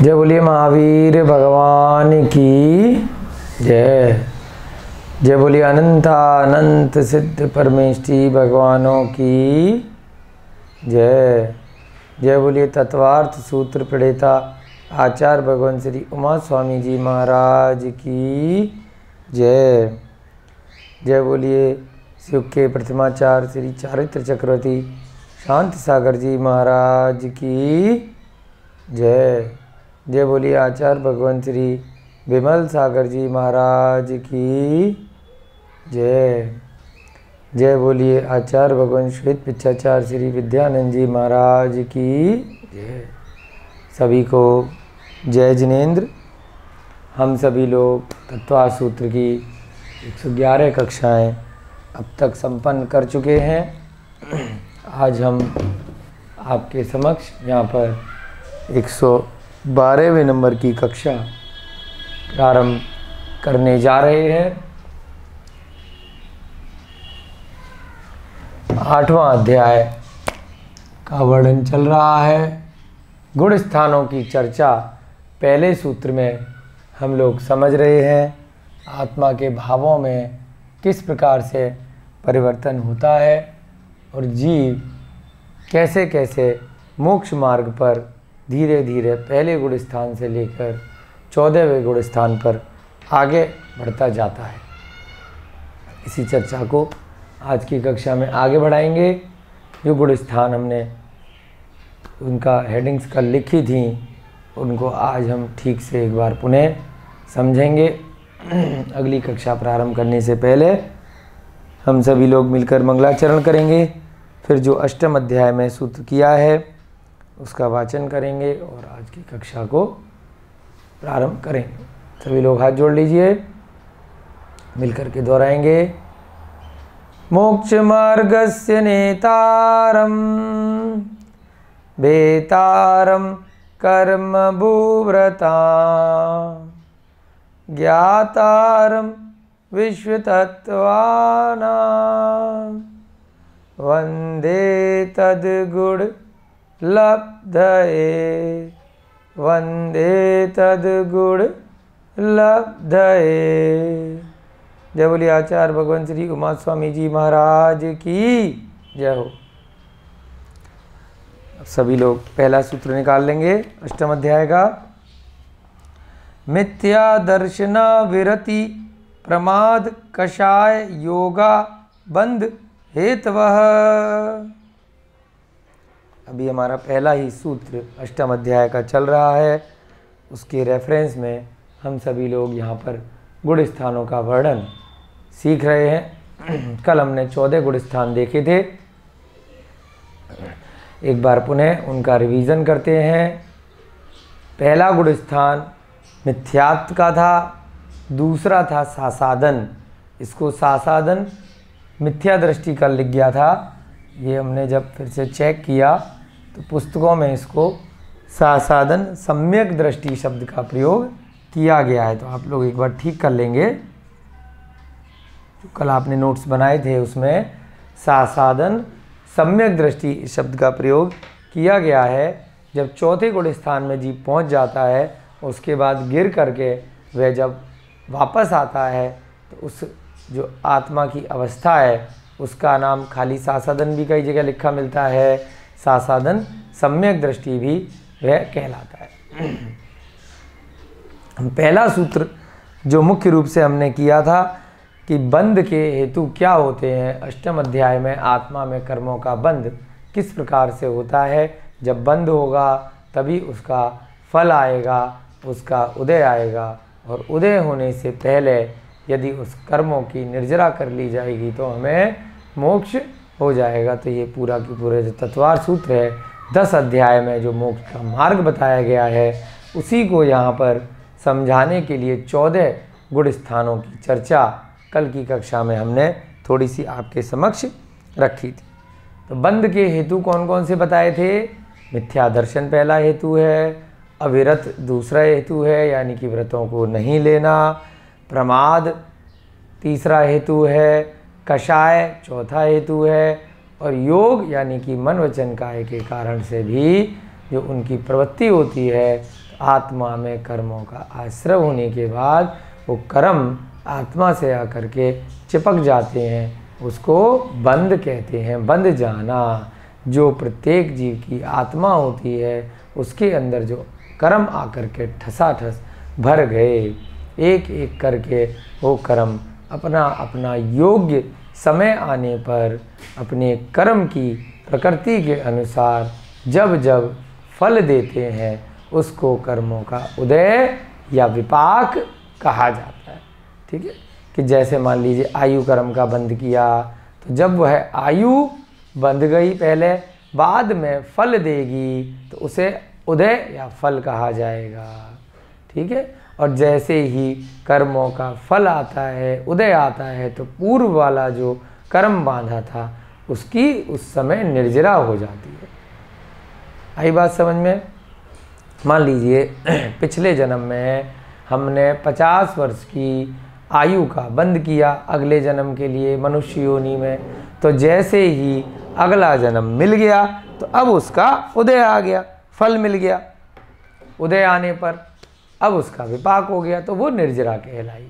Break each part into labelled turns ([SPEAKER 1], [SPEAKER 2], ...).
[SPEAKER 1] जय बोलिए महावीर भगवान की जय। जय बोलिए अनंतानंत सिद्ध परमेष्टि भगवानों की जय। जय बोलिए तत्वार्थ सूत्र प्रणेता आचार्य भगवान श्री उमा स्वामी जी महाराज की जय। जय बोलिए शिव के प्रथमाचार्य श्री चारित्र चक्रवर्ती शांति सागर जी महाराज की जय। जय बोलिए आचार्य भगवान श्री विमल सागर जी महाराज की जय। जय बोलिए आचार्य भगवान श्वेत पिछाचार्य श्री विद्यानंद जी महाराज की जय। सभी को जय जिनेन्द्र। हम सभी लोग तत्व सूत्र की 111 कक्षाएं अब तक संपन्न कर चुके हैं। आज हम आपके समक्ष यहाँ पर 112वें नंबर की कक्षा प्रारंभ करने जा रहे हैं। 8वां अध्याय का वर्णन चल रहा है। गुण स्थानों की चर्चा पहले सूत्र में हम लोग समझ रहे हैं। आत्मा के भावों में किस प्रकार से परिवर्तन होता है और जीव कैसे कैसे मोक्ष मार्ग पर धीरे धीरे पहले गुण स्थान से लेकर 14वें गुण स्थान पर आगे बढ़ता जाता है। इसी चर्चा को आज की कक्षा में आगे बढ़ाएंगे। जो गुण स्थान हमने उनका हेडिंग्स कल लिखी थी उनको आज हम ठीक से एक बार पुनः समझेंगे। अगली कक्षा प्रारंभ करने से पहले हम सभी लोग मिलकर मंगलाचरण करेंगे। फिर जो अष्टम अध्याय में सूत्र किया है उसका वाचन करेंगे और आज की कक्षा को प्रारंभ करेंगे। सभी लोग हाथ जोड़ लीजिए, मिलकर के दोहराएंगे। मोक्ष मार्गस्य नेतारम वेतारम कर्म भूव्रता ज्ञातारम विश्वतत्त्वानां वंदे तद्गुण लब्धये वंदे तद्गुण लब्धये। जय बोलिए आचार्य भगवान श्री उमा स्वामी जी महाराज की जय हो। सभी लोग पहला सूत्र निकाल लेंगे अष्टम अध्याय का। मिथ्या दर्शन विरति प्रमाद कषाय योगा बंध हेतवः। अभी हमारा पहला ही सूत्र अष्टम अध्याय का चल रहा है। उसके रेफरेंस में हम सभी लोग यहाँ पर गुण स्थानों का वर्णन सीख रहे हैं। कल हमने 14 गुण स्थान देखे थे। एक बार पुनः उनका रिवीजन करते हैं। पहला गुण स्थान मिथ्यात्व का था, दूसरा था सासादन। इसको सासादन मिथ्या दृष्टि का लिख गया था। ये हमने जब फिर से चेक किया तो पुस्तकों में इसको सासादन सम्यक दृष्टि शब्द का प्रयोग किया गया है। तो आप लोग एक बार ठीक कर लेंगे। जो कल आपने नोट्स बनाए थे उसमें सासादन सम्यक दृष्टि शब्द का प्रयोग किया गया है। जब चौथे गुण स्थान में जीव पहुंच जाता है उसके बाद गिर करके वह जब वापस आता है तो उस जो आत्मा की अवस्था है उसका नाम खाली सासादन भी कई जगह लिखा मिलता है, सासादन सम्यक दृष्टि भी वह कहलाता है। पहला सूत्र जो मुख्य रूप से हमने किया था कि बंध के हेतु क्या होते हैं। अष्टम अध्याय में आत्मा में कर्मों का बंध किस प्रकार से होता है। जब बंध होगा तभी उसका फल आएगा, उसका उदय आएगा और उदय होने से पहले यदि उस कर्मों की निर्जरा कर ली जाएगी तो हमें मोक्ष हो जाएगा। तो ये पूरा की पूरे जो तत्वार सूत्र है 10 अध्याय में जो मोक्ष का मार्ग बताया गया है उसी को यहाँ पर समझाने के लिए 14 गुण स्थानों की चर्चा कल की कक्षा में हमने थोड़ी सी आपके समक्ष रखी थी। तो बंध के हेतु कौन कौन से बताए थे। मिथ्या दर्शन पहला हेतु है, अविरत दूसरा हेतु है यानी कि व्रतों को नहीं लेना, प्रमाद तीसरा हेतु है, कषाय चौथा हेतु है और योग यानी कि मन वचन काया के कारण से भी जो उनकी प्रवृत्ति होती है आत्मा में कर्मों का आश्रय होने के बाद वो कर्म आत्मा से आकर के चिपक जाते हैं, उसको बंध कहते हैं। बंध जाना, जो प्रत्येक जीव की आत्मा होती है उसके अंदर जो कर्म आकर के ठसाठस भर गए, एक एक करके वो कर्म अपना अपना योग्य समय आने पर अपने कर्म की प्रकृति के अनुसार जब जब फल देते हैं उसको कर्मों का उदय या विपाक कहा जाता है। ठीक है, कि जैसे मान लीजिए आयु कर्म का बंध किया, तो जब वह आयु बंध गई पहले, बाद में फल देगी तो उसे उदय या फल कहा जाएगा। ठीक है, और जैसे ही कर्मों का फल आता है, उदय आता है, तो पूर्व वाला जो कर्म बांधा था उसकी उस समय निर्जरा हो जाती है। आई बात समझ में? मान लीजिए पिछले जन्म में हमने 50 वर्ष की आयु का बंध किया अगले जन्म के लिए मनुष्य योनि में, तो जैसे ही अगला जन्म मिल गया तो अब उसका उदय आ गया, फल मिल गया। उदय आने पर अब उसका विपाक हो गया तो वो निर्जरा कहलाई।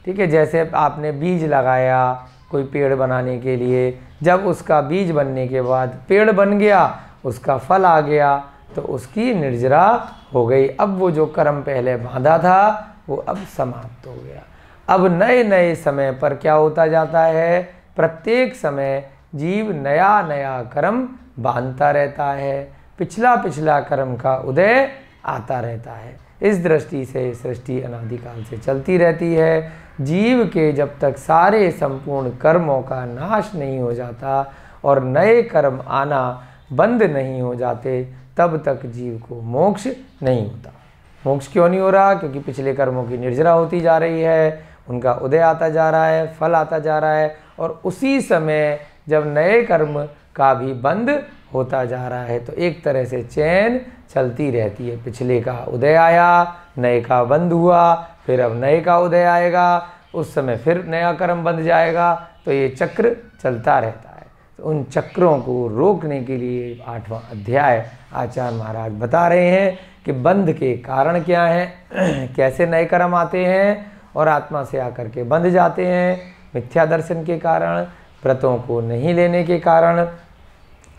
[SPEAKER 1] ठीक है, जैसे आपने बीज लगाया कोई पेड़ बनाने के लिए, जब उसका बीज बनने के बाद पेड़ बन गया, उसका फल आ गया, तो उसकी निर्जरा हो गई। अब वो जो कर्म पहले बांधा था वो अब समाप्त हो गया। अब नए नए समय पर क्या होता जाता है, प्रत्येक समय जीव नया नया कर्म बांधता रहता है, पिछला पिछला कर्म का उदय आता रहता है। इस दृष्टि से सृष्टि अनादिकाल से चलती रहती है। जीव के जब तक सारे संपूर्ण कर्मों का नाश नहीं हो जाता और नए कर्म आना बंद नहीं हो जाते, तब तक जीव को मोक्ष नहीं होता। मोक्ष क्यों नहीं हो रहा? क्योंकि पिछले कर्मों की निर्जरा होती जा रही है, उनका उदय आता जा रहा है, फल आता जा रहा है, और उसी समय जब नए कर्म का भी बंद होता जा रहा है तो एक तरह से चैन चलती रहती है। पिछले का उदय आया, नए का बंद हुआ, फिर अब नए का उदय आएगा, उस समय फिर नया कर्म बंध जाएगा, तो ये चक्र चलता रहता है। तो उन चक्रों को रोकने के लिए 8वां अध्याय आचार्य महाराज बता रहे हैं कि बंध के कारण क्या हैं, कैसे नए कर्म आते हैं और आत्मा से आकर के बंध जाते हैं। मिथ्या दर्शन के कारण, व्रतों को नहीं लेने के कारण,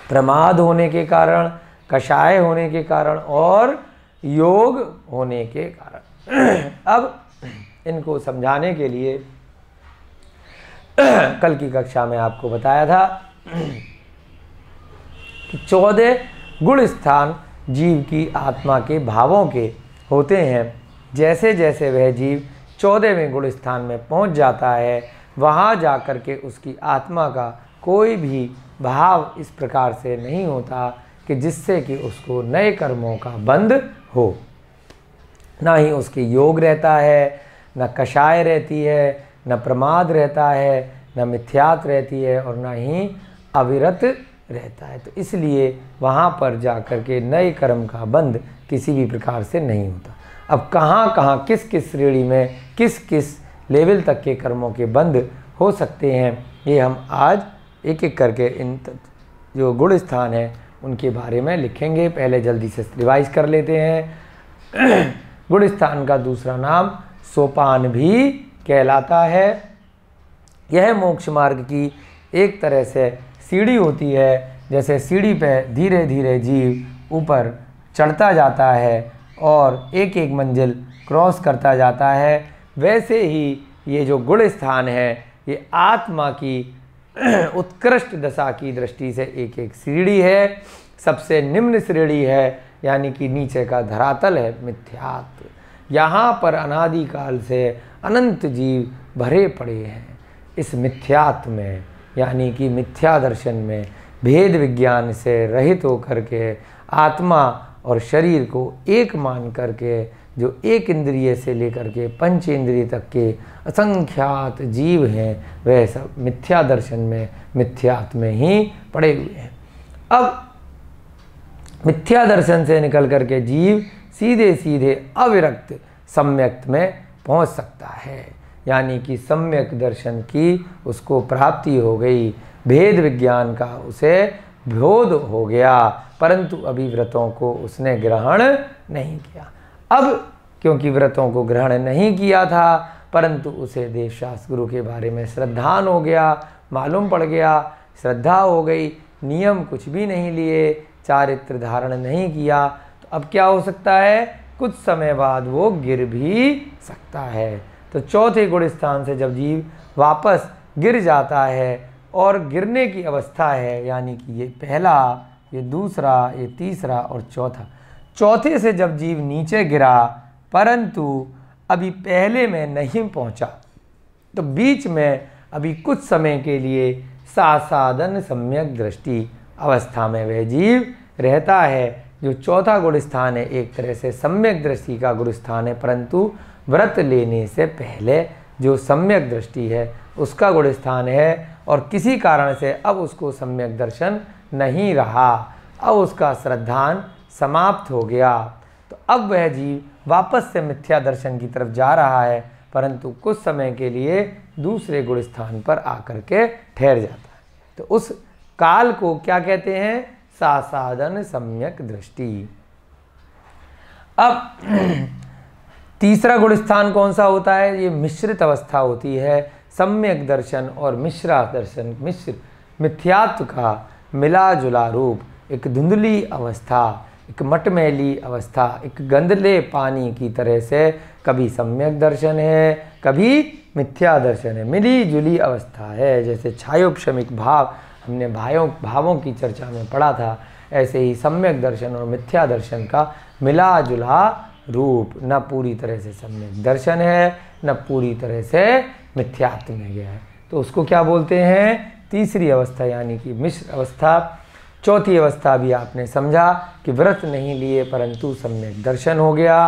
[SPEAKER 1] प्रमाद होने के कारण, कषाय होने के कारण और योग होने के कारण। अब इनको समझाने के लिए कल की कक्षा में आपको बताया था कि 14 गुण स्थान जीव की आत्मा के भावों के होते हैं। जैसे जैसे वह जीव 14वें गुण स्थान में पहुंच जाता है, वहां जाकर के उसकी आत्मा का कोई भी भाव इस प्रकार से नहीं होता कि जिससे कि उसको नए कर्मों का बंध हो। ना ही उसके योग रहता है, न कषाय रहती है, न प्रमाद रहता है, न मिथ्यात रहती है, और न ही अविरत रहता है। तो इसलिए वहाँ पर जाकर के नए कर्म का बंध किसी भी प्रकार से नहीं होता। अब कहाँ कहाँ किस किस श्रेणी में किस किस लेवल तक के कर्मों के बंध हो सकते हैं, ये हम आज एक एक करके इन जो गुण स्थान हैं उनके बारे में लिखेंगे। पहले जल्दी से रिवाइज कर लेते हैं। गुण स्थान का दूसरा नाम सोपान भी कहलाता है। यह मोक्ष मार्ग की एक तरह से सीढ़ी होती है। जैसे सीढ़ी पे धीरे धीरे जीव ऊपर चढ़ता जाता है और एक एक मंजिल क्रॉस करता जाता है, वैसे ही ये जो गुण स्थान है ये आत्मा की उत्कृष्ट दशा की दृष्टि से एक एक सीढ़ी है। सबसे निम्न श्रेणी है, यानी कि नीचे का धरातल है मिथ्यात्व। यहाँ पर अनादिकाल से अनंत जीव भरे पड़े हैं। इस मिथ्यात्व में, यानी कि मिथ्या दर्शन में, भेद विज्ञान से रहित होकर के आत्मा और शरीर को एक मान करके जो एक इंद्रिय से लेकर के पंच इंद्रिय तक के असंख्यात जीव हैं, वह सब मिथ्या दर्शन में, मिथ्यात्व में ही पड़े हुए हैं। अब मिथ्या दर्शन से निकल करके जीव सीधे सीधे अविरक्त सम्यक में पहुंच सकता है, यानी कि सम्यक दर्शन की उसको प्राप्ति हो गई, भेद विज्ञान का उसे बोध हो गया, परंतु अभी व्रतों को उसने ग्रहण नहीं किया। अब क्योंकि व्रतों को ग्रहण नहीं किया था, परंतु उसे देवशास्त्र गुरु के बारे में श्रद्धान हो गया, मालूम पड़ गया, श्रद्धा हो गई, नियम कुछ भी नहीं लिए, चारित्र धारण नहीं किया, तो अब क्या हो सकता है, कुछ समय बाद वो गिर भी सकता है। तो चौथे गुण स्थान से जब जीव वापस गिर जाता है, और गिरने की अवस्था है, यानी कि ये पहला, ये दूसरा, ये तीसरा और चौथा, चौथे से जब जीव नीचे गिरा परंतु अभी पहले में नहीं पहुंचा, तो बीच में अभी कुछ समय के लिए सासादन सम्यक दृष्टि अवस्था में वह जीव रहता है। जो चौथा गुण स्थान है एक तरह से सम्यक दृष्टि का गुण स्थान है, परंतु व्रत लेने से पहले जो सम्यक दृष्टि है उसका गुण स्थान है, और किसी कारण से अब उसको सम्यक दर्शन नहीं रहा, अब उसका श्रद्धान समाप्त हो गया, तो अब वह जीव वापस से मिथ्या दर्शन की तरफ जा रहा है, परंतु कुछ समय के लिए दूसरे गुण स्थान पर आकर के ठहर जाता है। तो उस काल को क्या कहते हैं, सासादन सम्यक दृष्टि। अब तीसरा गुण स्थान कौन सा होता है, ये मिश्रित अवस्था होती है। सम्यक दर्शन और मिश्रा दर्शन, मिथ्यात्व का मिला जुला रूप, एक धुंधली अवस्था, एक मटमैली अवस्था, एक गंदले पानी की तरह से कभी सम्यक दर्शन है, कभी मिथ्या दर्शन है, मिली जुली अवस्था है। जैसे छायोपशमिक भाव हमने भावों की चर्चा में पढ़ा था, ऐसे ही सम्यक दर्शन और मिथ्या दर्शन का मिला जुला रूप, न पूरी तरह से सम्यक दर्शन है, न पूरी तरह से मिथ्यात्व में गया है, तो उसको क्या बोलते हैं, तीसरी अवस्था, यानी कि मिश्र अवस्था। चौथी अवस्था भी आपने समझा कि व्रत नहीं लिए परंतु सम्यक दर्शन हो गया।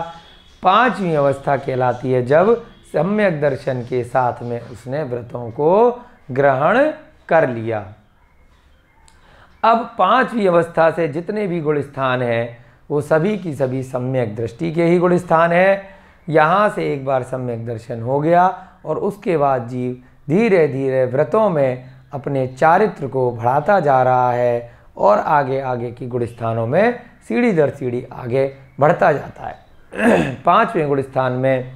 [SPEAKER 1] पांचवी अवस्था कहलाती है जब सम्यक दर्शन के साथ में उसने व्रतों को ग्रहण कर लिया। अब पांचवी अवस्था से जितने भी गुण स्थान हैं वो सभी की सभी सम्यक दृष्टि के ही गुण स्थान है। यहाँ से एक बार सम्यक दर्शन हो गया और उसके बाद जीव धीरे धीरे व्रतों में अपने चारित्र को बढ़ाता जा रहा है और आगे आगे की गुण स्थानों में सीढ़ी दर सीढ़ी आगे बढ़ता जाता है। पांचवें गुण स्थान में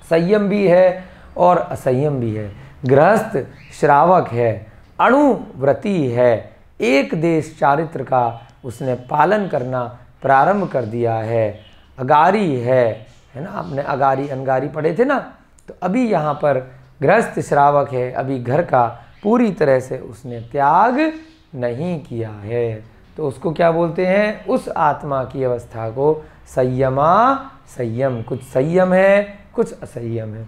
[SPEAKER 1] संयम भी है और असंयम भी है, गृहस्थ श्रावक है, अणुव्रती है, एक देश चारित्र का उसने पालन करना प्रारंभ कर दिया है, अगारी है ना, आपने अगारी अनगारी पढ़े थे ना, तो अभी यहाँ पर गृहस्थ श्रावक है, अभी घर का पूरी तरह से उसने त्याग नहीं किया है, तो उसको क्या बोलते हैं, उस आत्मा की अवस्था को संयमा संयम, कुछ संयम है कुछ असंयम है।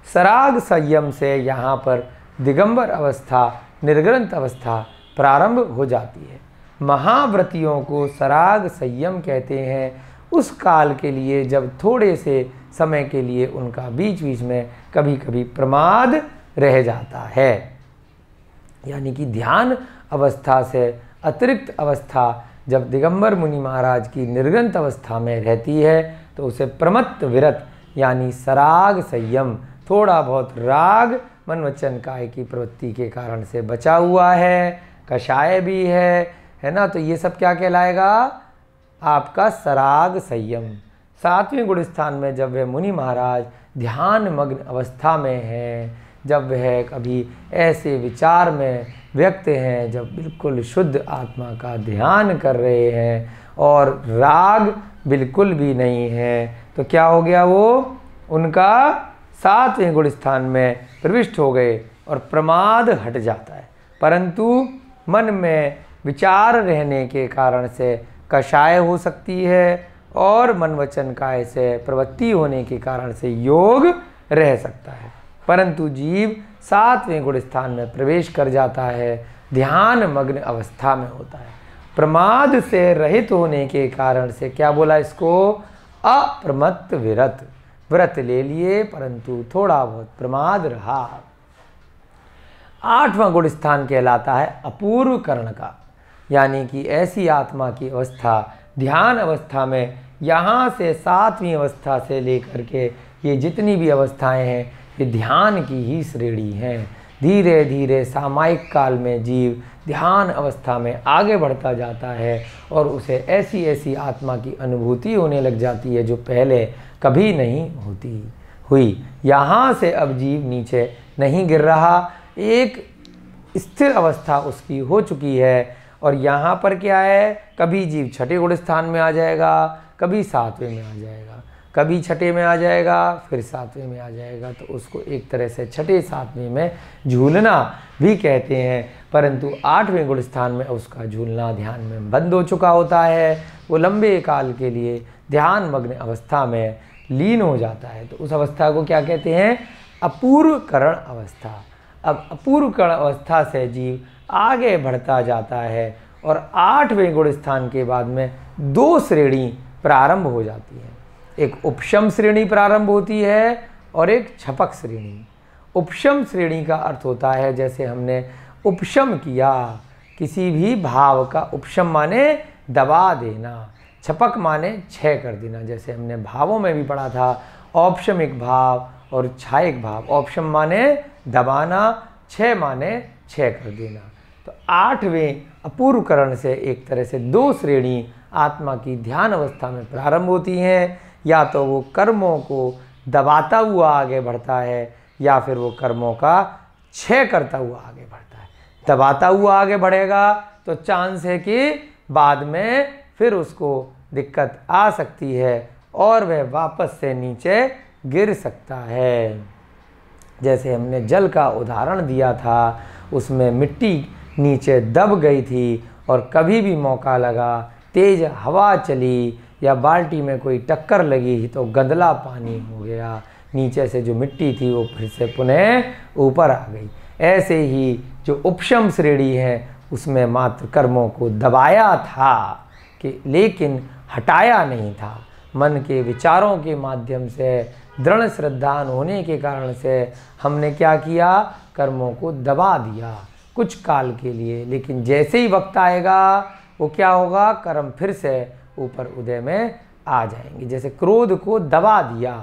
[SPEAKER 1] सराग संयम से यहाँ पर दिगंबर अवस्था, निर्ग्रंथ अवस्था प्रारंभ हो जाती है। महाव्रतियों को सराग संयम कहते हैं उस काल के लिए जब थोड़े से समय के लिए उनका बीच बीच में कभी कभी प्रमाद रह जाता है, यानी कि ध्यान अवस्था से अतिरिक्त अवस्था जब दिगंबर मुनि महाराज की निर्ग्रंथ अवस्था में रहती है तो उसे प्रमत्त विरत यानी सराग संयम, थोड़ा बहुत राग मन वचन काय की प्रवृत्ति के कारण से बचा हुआ है, कषाय भी है ना, तो ये सब क्या कहलाएगा, आपका सराग संयम। सातवें गुण स्थान में जब वह मुनि महाराज ध्यान मग्न अवस्था में हैं, जब वह कभी ऐसे विचार में व्यक्त हैं, जब बिल्कुल शुद्ध आत्मा का ध्यान कर रहे हैं और राग बिल्कुल भी नहीं है, तो क्या हो गया, वो उनका सातवें गुण स्थान में प्रविष्ट हो गए और प्रमाद हट जाता है। परंतु मन में विचार रहने के कारण से कषाय हो सकती है और मन वचन काय से प्रवृत्ति होने के कारण से योग रह सकता है, परंतु जीव सातवें गुण स्थान में प्रवेश कर जाता है, ध्यान मग्न अवस्था में होता है। प्रमाद से रहित होने के कारण से क्या बोला इसको, अप्रमत्त विरत, व्रत ले लिए परंतु थोड़ा बहुत प्रमाद रहा। आठवां गुण स्थान कहलाता है अपूर्व कर्ण का, यानी कि ऐसी आत्मा की अवस्था ध्यान अवस्था में, यहाँ से सातवीं अवस्था से लेकर के ये जितनी भी अवस्थाएं हैं ये ध्यान की ही श्रेणी हैं, धीरे धीरे सामायिक काल में जीव ध्यान अवस्था में आगे बढ़ता जाता है और उसे ऐसी ऐसी आत्मा की अनुभूति होने लग जाती है जो पहले कभी नहीं हुई। यहाँ से अब जीव नीचे नहीं गिर रहा, एक स्थिर अवस्था उसकी हो चुकी है। और यहाँ पर क्या है, कभी जीव छठे गुण स्थान में आ जाएगा, कभी सातवें में आ जाएगा, कभी छठे में आ जाएगा, फिर सातवें में आ जाएगा। तो उसको एक तरह से छठे सातवें में झूलना भी कहते हैं। परंतु आठवें गुण स्थान में उसका झूलना ध्यान में बंद हो चुका होता है, वो लंबे काल के लिए ध्यान मग्न अवस्था में लीन हो जाता है। तो उस अवस्था को क्या कहते हैं, अपूर्वकरण अवस्था। अब अपूर्वकरण अवस्था से जीव आगे बढ़ता जाता है और आठवें गुण स्थान के बाद में दो श्रेणी प्रारंभ हो जाती है। एक उपशम श्रेणी प्रारंभ होती है और एक छपक श्रेणी। उपशम श्रेणी का अर्थ होता है जैसे हमने उपशम किया, किसी भी भाव का उपशम माने दबा देना, छपक माने क्षय कर देना। जैसे हमने भावों में भी पढ़ा था, औपशमिक भाव और क्षयिक भाव। औपशम माने दबाना, क्षय माने क्षय कर देना। तो आठवें अपूर्वकरण से एक तरह से दो श्रेणी आत्मा की ध्यान अवस्था में प्रारंभ होती हैं। या तो वो कर्मों को दबाता हुआ आगे बढ़ता है या फिर वो कर्मों का क्षय करता हुआ आगे बढ़ता है। दबाता हुआ आगे बढ़ेगा तो चांस है कि बाद में फिर उसको दिक्कत आ सकती है और वह वापस से नीचे गिर सकता है। जैसे हमने जल का उदाहरण दिया था, उसमें मिट्टी नीचे दब गई थी और कभी भी मौका लगा, तेज हवा चली या बाल्टी में कोई टक्कर लगी तो गंदला पानी हो गया, नीचे से जो मिट्टी थी वो फिर से पुनः ऊपर आ गई। ऐसे ही जो उपशम श्रेणी है उसमें मात्र कर्मों को दबाया था कि लेकिन हटाया नहीं था। मन के विचारों के माध्यम से दृढ़ श्रद्धान होने के कारण से हमने क्या किया, कर्मों को दबा दिया कुछ काल के लिए। लेकिन जैसे ही वक्त आएगा वो क्या होगा, कर्म फिर से ऊपर उदय में आ जाएंगे। जैसे क्रोध को दबा दिया,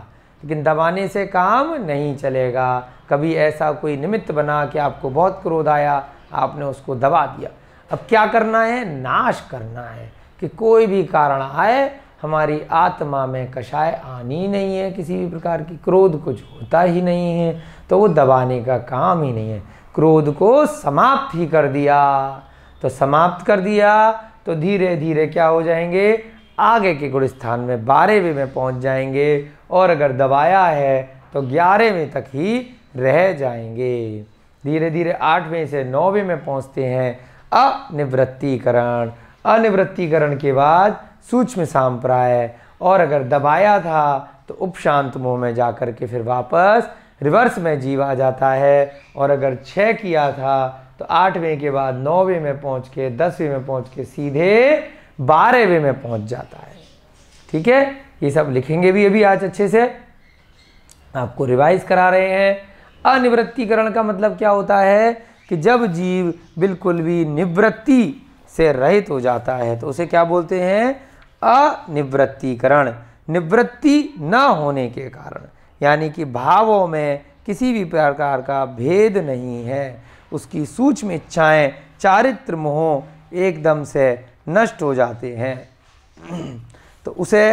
[SPEAKER 1] लेकिन दबाने से काम नहीं चलेगा। कभी ऐसा कोई निमित्त बना कि आपको बहुत क्रोध आया, आपने उसको दबा दिया। अब क्या करना है, नाश करना है कि कोई भी कारण आए हमारी आत्मा में कषाय आनी नहीं है, किसी भी प्रकार की क्रोध कुछ होता ही नहीं है, तो वो दबाने का काम ही नहीं है। क्रोध को समाप्त ही कर दिया, तो समाप्त कर दिया तो धीरे धीरे क्या हो जाएंगे, आगे के गुण स्थान में 12वें में पहुंच जाएंगे। और अगर दबाया है तो 11वें तक ही रह जाएंगे। धीरे धीरे 8वें से 9वें में पहुंचते हैं अनिवृत्तिकरण। अनिवृत्तिकरण के बाद सूक्ष्म सांप्राय, और अगर दबाया था तो उपशांत मोह में जाकर के फिर वापस रिवर्स में जीव आ जाता है। और अगर 6 किया था तो 8वें के बाद 9वें में पहुंच के 10वें में पहुंच के सीधे 12वें में पहुंच जाता है। ठीक है, ये सब लिखेंगे भी अभी आज अच्छे से, आपको रिवाइज करा रहे हैं। अनिवृत्तिकरण का मतलब क्या होता है कि जब जीव बिल्कुल भी निवृत्ति से रहित हो जाता है तो उसे क्या बोलते हैं, अनिवृत्तिकरण। निवृत्ति न होने के कारण, यानी कि भावों में किसी भी प्रकार का भेद नहीं है, उसकी सूक्ष्म इच्छाएं, चारित्र मोह एकदम से नष्ट हो जाते हैं, तो उसे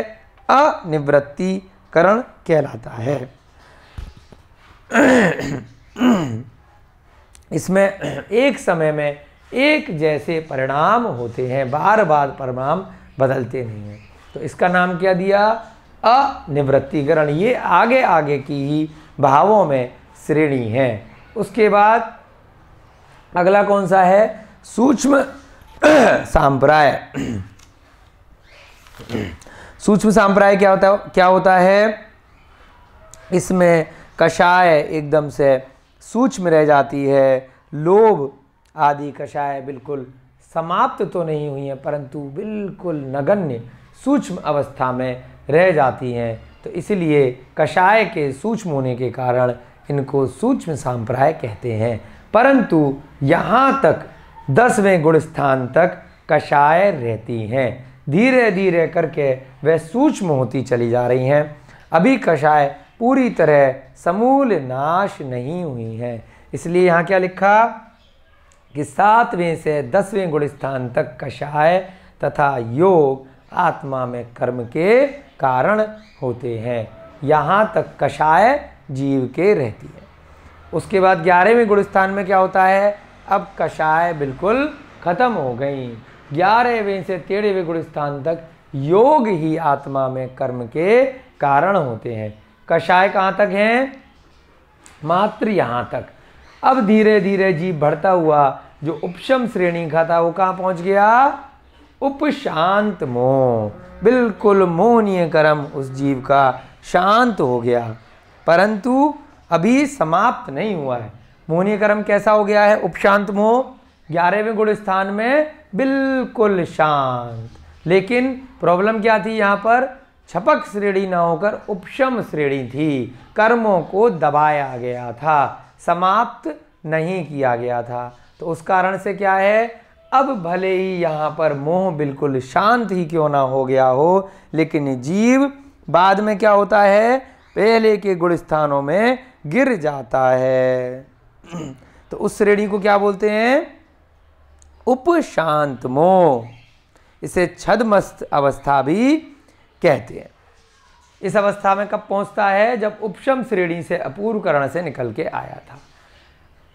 [SPEAKER 1] अनिवृत्तिकरण कहलाता है। इसमें एक समय में एक जैसे परिणाम होते हैं, बार बार परिणाम बदलते नहीं हैं, तो इसका नाम क्या दिया, अनिवृत्तिकरण। ये आगे आगे की ही भावों में श्रेणी है। उसके बाद अगला कौन सा है, सूक्ष्म सांप्राय। सूक्ष्म सांप्राय क्या होता है, इसमें कषाय एकदम से सूक्ष्म रह जाती है, लोभ आदि कषाय बिल्कुल समाप्त तो नहीं हुई हैं परंतु बिल्कुल नगण्य सूक्ष्म अवस्था में रह जाती हैं। तो इसलिए कषाय के सूक्ष्म होने के कारण इनको सूक्ष्म सांप्राय कहते हैं। परंतु यहाँ तक 10वें गुण स्थान तक कषाय रहती हैं, धीरे धीरे करके वह सूक्ष्म होती चली जा रही हैं। अभी कषाय पूरी तरह समूल नाश नहीं हुई हैं, इसलिए यहाँ क्या लिखा कि 7वें से 10वें गुण स्थान तक कषाय तथा योग आत्मा में कर्म के कारण होते हैं। यहाँ तक कषाय जीव के रहती है। उसके बाद 11वें गुण स्थान में क्या होता है, अब कषाय बिल्कुल खत्म हो गई। 11वें से 13वें गुण स्थान तक योग ही आत्मा में कर्म के कारण होते हैं। कषाय कहाँ तक हैं, मात्र यहाँ तक। अब धीरे धीरे जीव बढ़ता हुआ जो उपशम श्रेणी का था वो कहाँ पहुँच गया, उपशांत मोह, बिल्कुल मोहनीय कर्म उस जीव का शांत हो गया, परंतु अभी समाप्त नहीं हुआ है। मोहनीय कर्म कैसा हो गया है, उपशांत मोह 11वें गुण स्थान में बिल्कुल शांत। लेकिन प्रॉब्लम क्या थी, यहाँ पर छपक श्रेणी ना होकर उपशम श्रेणी थी, कर्मों को दबाया गया था, समाप्त नहीं किया गया था। तो उस कारण से क्या है, अब भले ही यहाँ पर मोह बिल्कुल शांत ही क्यों ना हो गया हो, लेकिन जीव बाद में क्या होता है, पहले के गुण स्थानों में गिर जाता है। तो उस श्रेणी को क्या बोलते हैं, उपशांत मोह। इसे छद्मस्त अवस्था भी कहते हैं। इस अवस्था में कब पहुंचता है, जब उपशम श्रेणी से अपूर्वकरण से निकल के आया था।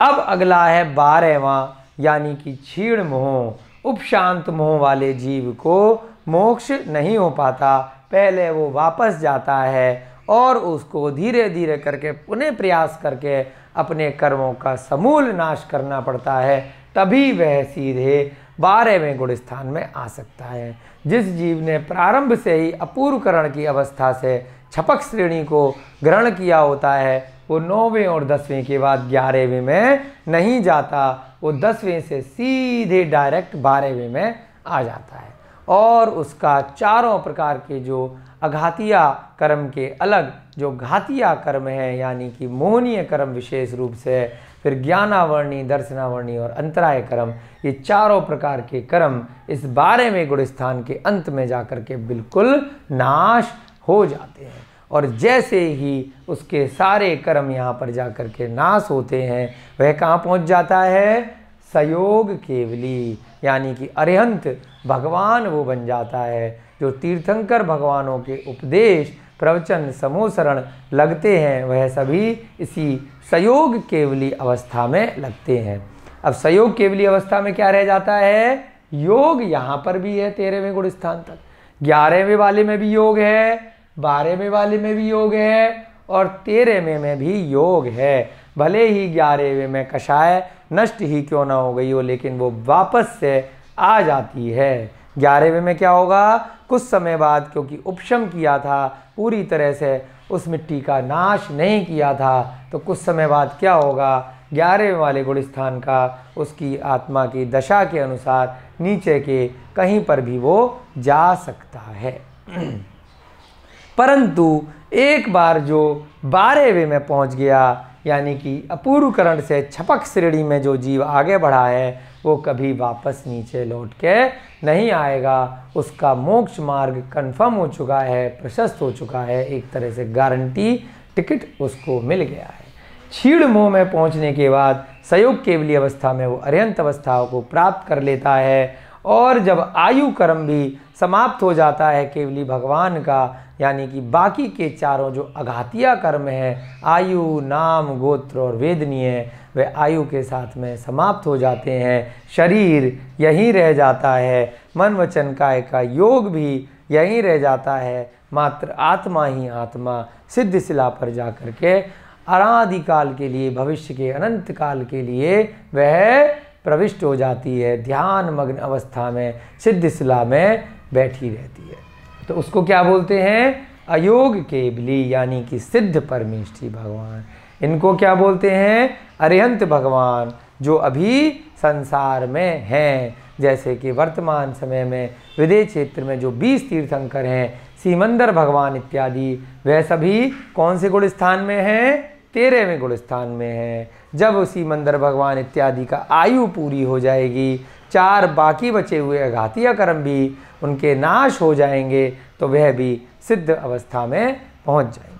[SPEAKER 1] अब अगला है 12वां, यानी कि क्षीण मोह। उपशांत मोह वाले जीव को मोक्ष नहीं हो पाता, पहले वो वापस जाता है और उसको धीरे धीरे करके पुनः प्रयास करके अपने कर्मों का समूल नाश करना पड़ता है, तभी वह सीधे 12वें गुण स्थान में आ सकता है। जिस जीव ने प्रारंभ से ही अपूर्वकरण की अवस्था से छपक श्रेणी को ग्रहण किया होता है, वो 9वें और 10वें के बाद 11वें में नहीं जाता, वो 10वें से सीधे डायरेक्ट 12वें में आ जाता है। और उसका चारों प्रकार के जो अघातिया कर्म के अलग जो घातिया कर्म है, यानी कि मोहनीय कर्म विशेष रूप से, फिर ज्ञानावर्णी, दर्शनावर्णी और अंतराय कर्म, ये चारों प्रकार के कर्म इस 12वें गुण स्थान के अंत में जाकर के बिल्कुल नाश हो जाते हैं। और जैसे ही उसके सारे कर्म यहाँ पर जाकर के नाश होते हैं, वह कहाँ पहुँच जाता है, सयोग केवली, यानी कि अरिहंत भगवान वो बन जाता है। जो तीर्थंकर भगवानों के उपदेश, प्रवचन, समोसरण लगते हैं, वह सभी इसी सयोग केवली अवस्था में लगते हैं। अब सयोग केवली अवस्था में क्या रह जाता है, योग यहाँ पर भी है 13वें गुण स्थान तक, 11वें वाले में भी योग है, 12वें वाले में भी योग है और 13वें में भी योग है। भले ही 11वें में कषाय नष्ट ही क्यों ना हो गई हो, लेकिन वो वापस से आ जाती है। 11वें में क्या होगा, कुछ समय बाद, क्योंकि उपशम किया था, पूरी तरह से उस मिट्टी का नाश नहीं किया था, तो कुछ समय बाद क्या होगा, 11वें वाले गुण स्थान का उसकी आत्मा की दशा के अनुसार नीचे के कहीं पर भी वो जा सकता है। परंतु एक बार जो 12वें में पहुंच गया, यानी कि अपूर्वकरण से छपक श्रेणी में जो जीव आगे बढ़ा है, वो कभी वापस नीचे लौट के नहीं आएगा। उसका मोक्ष मार्ग कन्फर्म हो चुका है, प्रशस्त हो चुका है, एक तरह से गारंटी टिकट उसको मिल गया है। क्षीण मोह में पहुंचने के बाद सयोग केवली अवस्था में वो अरिहंत अवस्थाओं को प्राप्त कर लेता है। और जब आयु कर्म भी समाप्त हो जाता है केवली भगवान का, यानी कि बाकी के चारों जो अघातिया कर्म हैं, आयु, नाम, गोत्र और वेदनीय, वे आयु के साथ में समाप्त हो जाते हैं। शरीर यहीं रह जाता है, मन वचन काय का योग भी यहीं रह जाता है। मात्र आत्मा ही आत्मा सिद्ध शिला पर जा कर के अनादिकाल के लिए, भविष्य के अनंत काल के लिए वह प्रविष्ट हो जाती है, ध्यान मग्न अवस्था में सिद्ध शिला में बैठी रहती है। तो उसको क्या बोलते हैं, अयोग केवली, यानी कि सिद्ध परमेष्ठी भगवान। इनको क्या बोलते हैं, अरिहंत भगवान, जो अभी संसार में हैं। जैसे कि वर्तमान समय में विदेह क्षेत्र में जो 20 तीर्थंकर हैं, सीमंदर भगवान इत्यादि, वह सभी कौन से गुण स्थान में हैं, 13वें गुण स्थान में हैं। जब सीमंदर भगवान इत्यादि का आयु पूरी हो जाएगी, 4 बाकी बचे हुए अघातिया कर्म भी उनके नाश हो जाएंगे, तो वह भी सिद्ध अवस्था में पहुंच जाएंगे।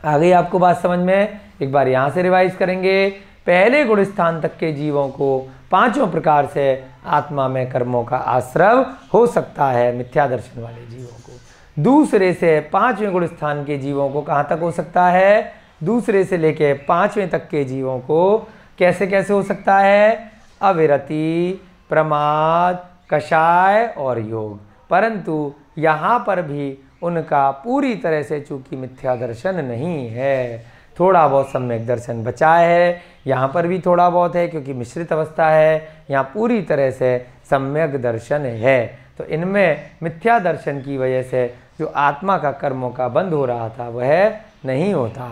[SPEAKER 1] आ गई आपको बात समझ में। एक बार यहाँ से रिवाइज करेंगे। पहले गुण स्थान तक के जीवों को पांचों प्रकार से आत्मा में कर्मों का आश्रव हो सकता है, मिथ्या दर्शन वाले जीवों को। दूसरे से पांचवें गुण स्थान के जीवों को कहाँ तक हो सकता है? दूसरे से लेके पांचवें तक के जीवों को कैसे कैसे हो सकता है? अविरति, प्रमाद, कषाय और योग। परंतु यहाँ पर भी उनका पूरी तरह से चूंकि मिथ्या दर्शन नहीं है, थोड़ा बहुत सम्यक दर्शन बचा है। यहाँ पर भी थोड़ा बहुत है क्योंकि मिश्रित अवस्था है, यहाँ पूरी तरह से सम्यक दर्शन है। तो इनमें मिथ्या दर्शन की वजह से जो आत्मा का कर्मों का बंध हो रहा था वह नहीं होता।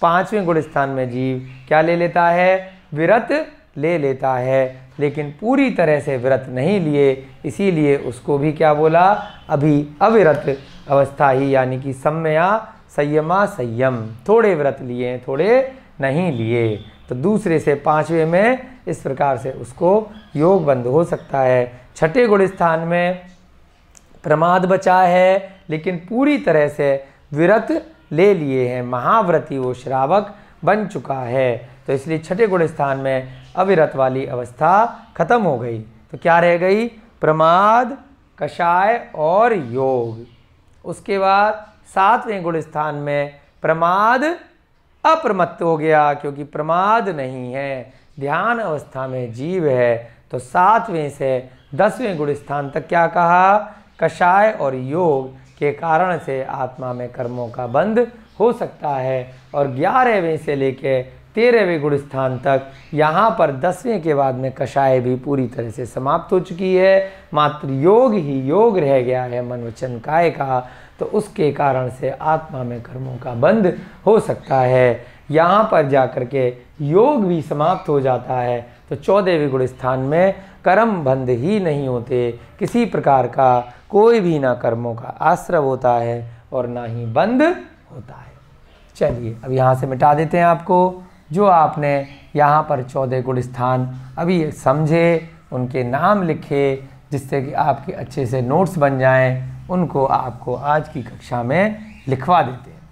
[SPEAKER 1] पांचवें गुण स्थान में जीव क्या ले लेता है? विरत ले लेता है, लेकिन पूरी तरह से व्रत नहीं लिए, इसीलिए उसको भी क्या बोला? अभी अविरत अवस्था ही, यानी कि सम्यया संयमा संयम, थोड़े व्रत लिए थोड़े नहीं लिए। तो दूसरे से पांचवें में इस प्रकार से उसको योग बंद हो सकता है। छठे गुण स्थान में प्रमाद बचा है, लेकिन पूरी तरह से विरत ले लिए हैं, महाव्रती वो श्रावक बन चुका है। तो इसलिए छठे गुण स्थान में अविरत वाली अवस्था खत्म हो गई। तो क्या रह गई? प्रमाद, कषाय और योग। उसके बाद सातवें गुण स्थान में प्रमाद अप्रमत्त हो गया, क्योंकि प्रमाद नहीं है, ध्यान अवस्था में जीव है। तो सातवें से 10वें गुण स्थान तक क्या कहा? कषाय और योग के कारण से आत्मा में कर्मों का बंध हो सकता है। और 11वें से लेके 13वें गुण स्थान तक यहाँ पर 10वें के बाद में कषाय भी पूरी तरह से समाप्त हो चुकी है, मात्र योग ही योग रह गया है मन वचन काया का। तो उसके कारण से आत्मा में कर्मों का बंध हो सकता है। यहाँ पर जाकर के योग भी समाप्त हो जाता है। तो 14वें गुण स्थान में कर्म बंध ही नहीं होते, किसी प्रकार का कोई भी ना कर्मों का आश्रव होता है और ना ही बंध होता है। चलिए अब यहाँ से मिटा देते हैं आपको। जो आपने यहाँ पर 14 गुण स्थान अभी समझे, उनके नाम लिखे, जिससे कि आपके अच्छे से नोट्स बन जाएं, उनको आपको आज की कक्षा में लिखवा देते हैं।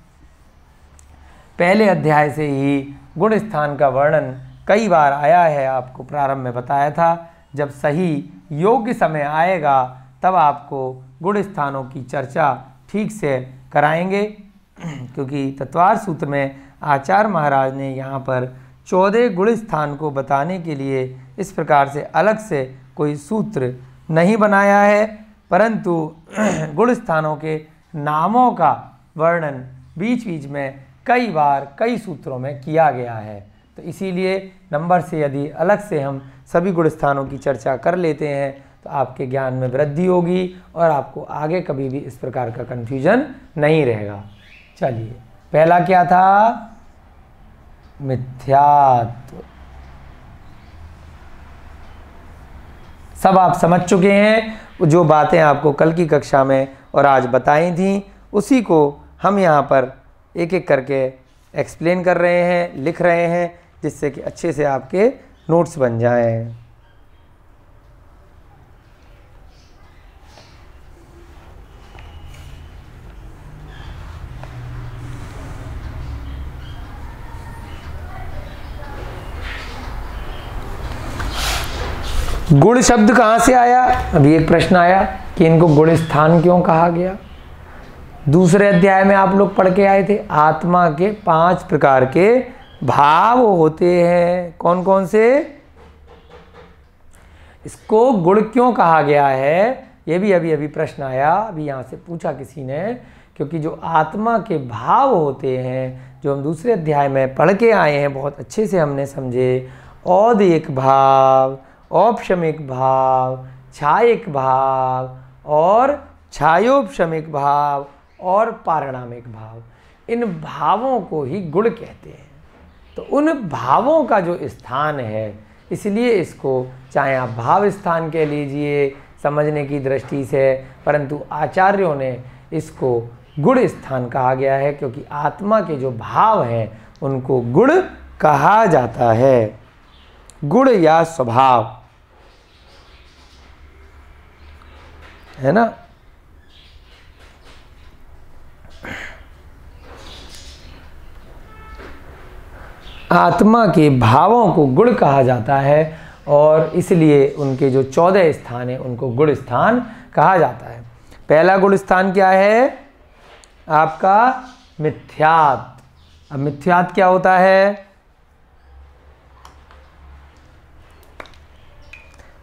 [SPEAKER 1] पहले अध्याय से ही गुण स्थान का वर्णन कई बार आया है, आपको प्रारंभ में बताया था। जब सही योग्य समय आएगा तब आपको गुण स्थानों की चर्चा ठीक से कराएंगे, क्योंकि तत्वार सूत्र में आचार्य महाराज ने यहाँ पर 14 गुण स्थान को बताने के लिए इस प्रकार से अलग से कोई सूत्र नहीं बनाया है, परंतु गुण स्थानों के नामों का वर्णन बीच बीच में कई बार कई सूत्रों में किया गया है। तो इसीलिए नंबर से यदि अलग से हम सभी गुण स्थानों की चर्चा कर लेते हैं तो आपके ज्ञान में वृद्धि होगी और आपको आगे कभी भी इस प्रकार का कन्फ्यूजन नहीं रहेगा। चलिए, पहला क्या था? मिथ्यात्व। सब आप समझ चुके हैं। जो बातें आपको कल की कक्षा में और आज बताई थी, उसी को हम यहाँ पर एक एक करके एक्सप्लेन कर रहे हैं, लिख रहे हैं, जिससे कि अच्छे से आपके नोट्स बन जाएं। गुण शब्द कहाँ से आया? अभी एक प्रश्न आया कि इनको गुण स्थान क्यों कहा गया। दूसरे अध्याय में आप लोग पढ़ के आए थे, आत्मा के 5 प्रकार के भाव होते हैं। कौन कौन से? इसको गुण क्यों कहा गया है, ये भी अभी प्रश्न आया, अभी यहाँ से पूछा किसी ने। क्योंकि जो आत्मा के भाव होते हैं, जो हम दूसरे अध्याय में पढ़ के आए हैं, बहुत अच्छे से हमने समझे। औदिक भाव, औपशमिक भाव, छायिक भाव और छायोपशमिक भाव और पारिणामिक भाव, इन भावों को ही गुण कहते हैं। तो उन भावों का जो स्थान है, इसलिए इसको चाहे आप भाव स्थान कह लीजिए समझने की दृष्टि से, परंतु आचार्यों ने इसको गुण स्थान कहा गया है, क्योंकि आत्मा के जो भाव हैं उनको गुण कहा जाता है। गुण या स्वभाव, है ना। आत्मा के भावों को गुण कहा जाता है और इसलिए उनके जो 14 स्थान हैं उनको गुण स्थान कहा जाता है। पहला गुण स्थान क्या है आपका? मिथ्यात। अब मिथ्यात क्या होता है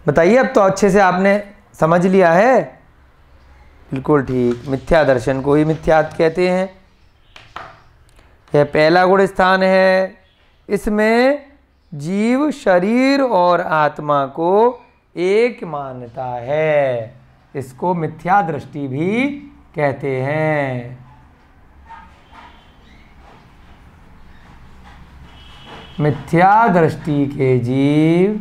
[SPEAKER 1] बताइए? अब तो अच्छे से आपने समझ लिया है। बिल्कुल ठीक, मिथ्या दर्शन को ही मिथ्यात कहते हैं। यह पहला गुण स्थान है। इसमें जीव शरीर और आत्मा को एक मानता है, इसको मिथ्या दृष्टि भी कहते हैं। मिथ्या दृष्टि के जीव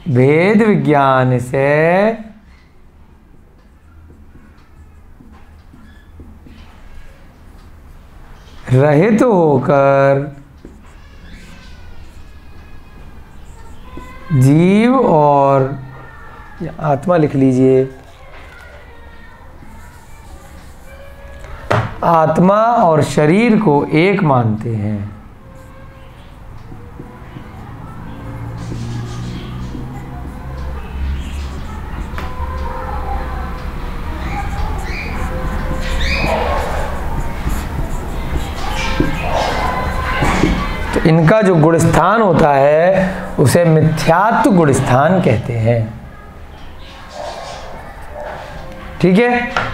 [SPEAKER 1] भेद विज्ञान से रहित होकर जीव और आत्मा लिख लीजिए, आत्मा और शरीर को एक मानते हैं। तो इनका जो गुणस्थान होता है उसे मिथ्यात्व गुणस्थान कहते हैं। ठीक है।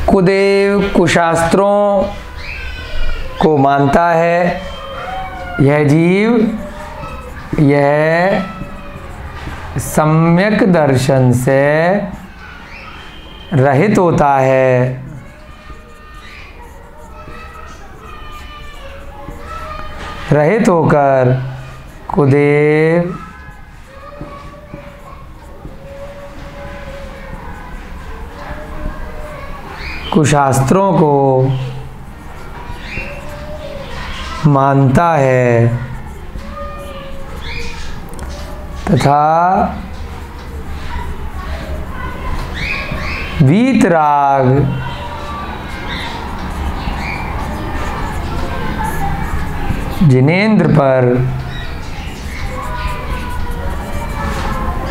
[SPEAKER 1] कुदेव कुशास्त्रों को मानता है यह जीव, यह सम्यक दर्शन से रहित होता है। रहित होकर कुदेव कुशास्त्रों को मानता है तथा वीतराग जिनेंद्र पर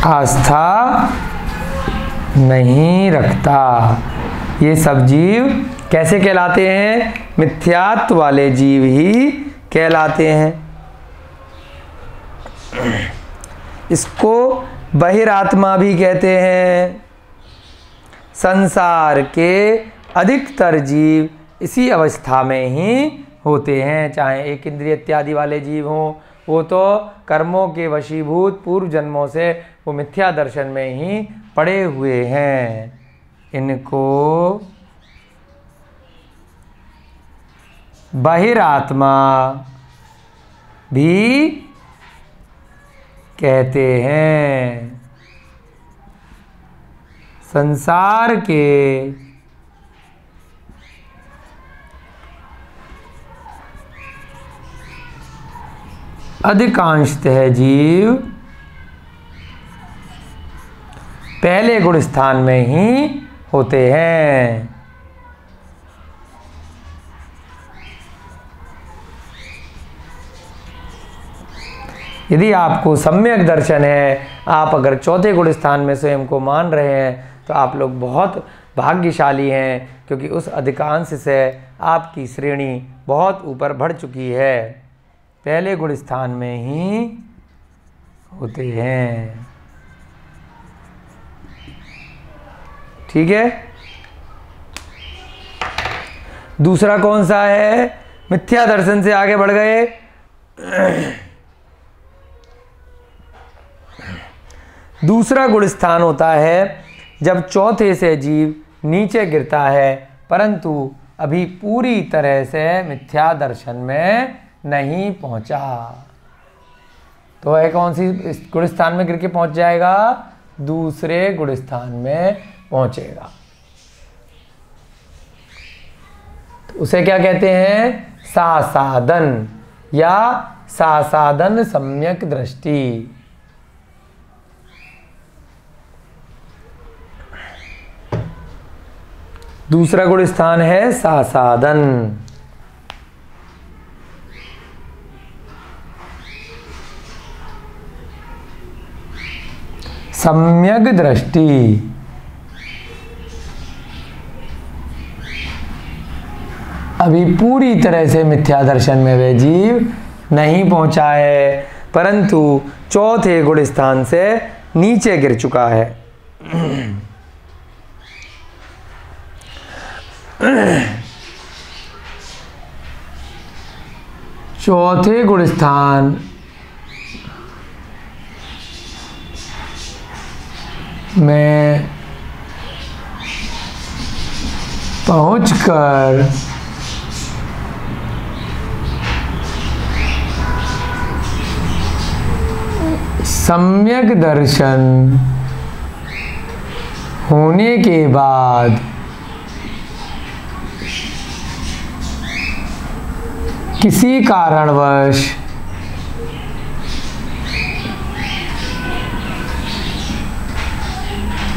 [SPEAKER 1] आस्था नहीं रखता। ये सब जीव कैसे कहलाते हैं? मिथ्यात्व वाले जीव ही कहलाते हैं। इसको बहिरात्मा भी कहते हैं। संसार के अधिकतर जीव इसी अवस्था में ही होते हैं, चाहे एक इंद्रिय इत्यादि वाले जीव हों, वो तो कर्मों के वशीभूत पूर्व जन्मों से वो मिथ्या दर्शन में ही पड़े हुए हैं। इनको बहिरात्मा भी कहते हैं। संसार के अधिकांशतः जीव पहले गुण स्थान में ही होते हैं। यदि आपको सम्यक दर्शन है, आप अगर चौथे गुण स्थान में स्वयं को मान रहे हैं, तो आप लोग बहुत भाग्यशाली हैं, क्योंकि उस अधिकांश से आपकी श्रेणी बहुत ऊपर बढ़ चुकी है। पहले गुण स्थान में ही होते हैं। ठीक है। दूसरा कौन सा है? मिथ्या दर्शन से आगे बढ़ गए। दूसरा गुण स्थान होता है जब चौथे से जीव नीचे गिरता है, परंतु अभी पूरी तरह से मिथ्या दर्शन में नहीं पहुंचा। तो वह कौन सी गुण स्थान में गिर के पहुंच जाएगा? दूसरे गुण स्थान में पहुंचेगा। तो उसे क्या कहते हैं? सासादन या सासादन सम्यक दृष्टि। दूसरा गुण स्थान है सासादन। सम्यक दृष्टि। अभी पूरी तरह से मिथ्या दर्शन में वह जीव नहीं पहुंचा है, परंतु चौथे गुण स्थान से नीचे गिर चुका है। चौथे गुण स्थान में पहुंचकर सम्यक दर्शन होने के बाद किसी कारणवश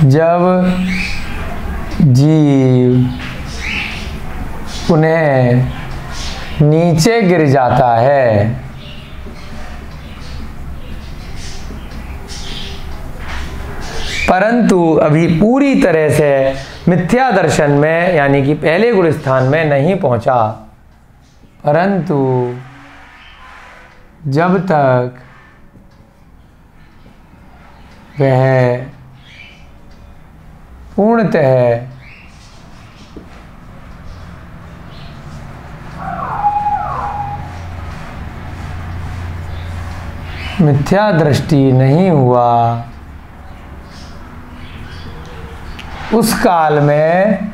[SPEAKER 1] जब जीव उन्हें नीचे गिर जाता है, परंतु अभी पूरी तरह से मिथ्या दर्शन में यानी कि पहले गुण स्थान में नहीं पहुंचा, परंतु जब तक वह पूर्णतः मिथ्या दृष्टि नहीं हुआ, उस काल में,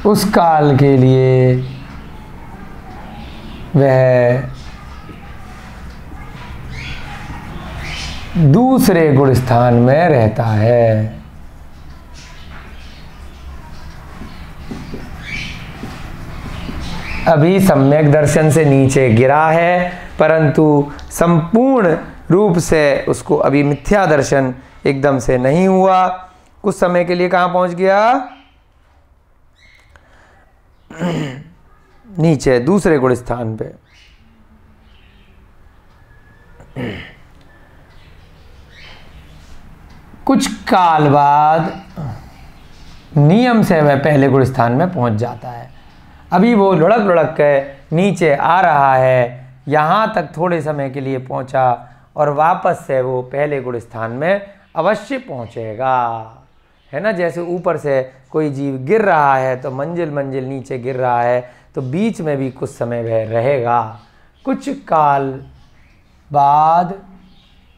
[SPEAKER 1] उस काल के लिए वह दूसरे गुण स्थान में रहता है। अभी सम्यक दर्शन से नीचे गिरा है, परंतु संपूर्ण रूप से उसको अभी मिथ्या दर्शन एकदम से नहीं हुआ। कुछ समय के लिए कहाँ पहुंच गया? नीचे दूसरे गुण स्थान पे। कुछ काल बाद नियम से वह पहले गुण स्थान में पहुंच जाता है। अभी वो लुढ़क लुढ़क के नीचे आ रहा है, यहाँ तक थोड़े समय के लिए पहुंचा और वापस से वो पहले गुण स्थान में अवश्य पहुंचेगा, है ना। जैसे ऊपर से कोई जीव गिर रहा है तो मंजिल मंजिल नीचे गिर रहा है, तो बीच में भी कुछ समय वह रहेगा। कुछ काल बाद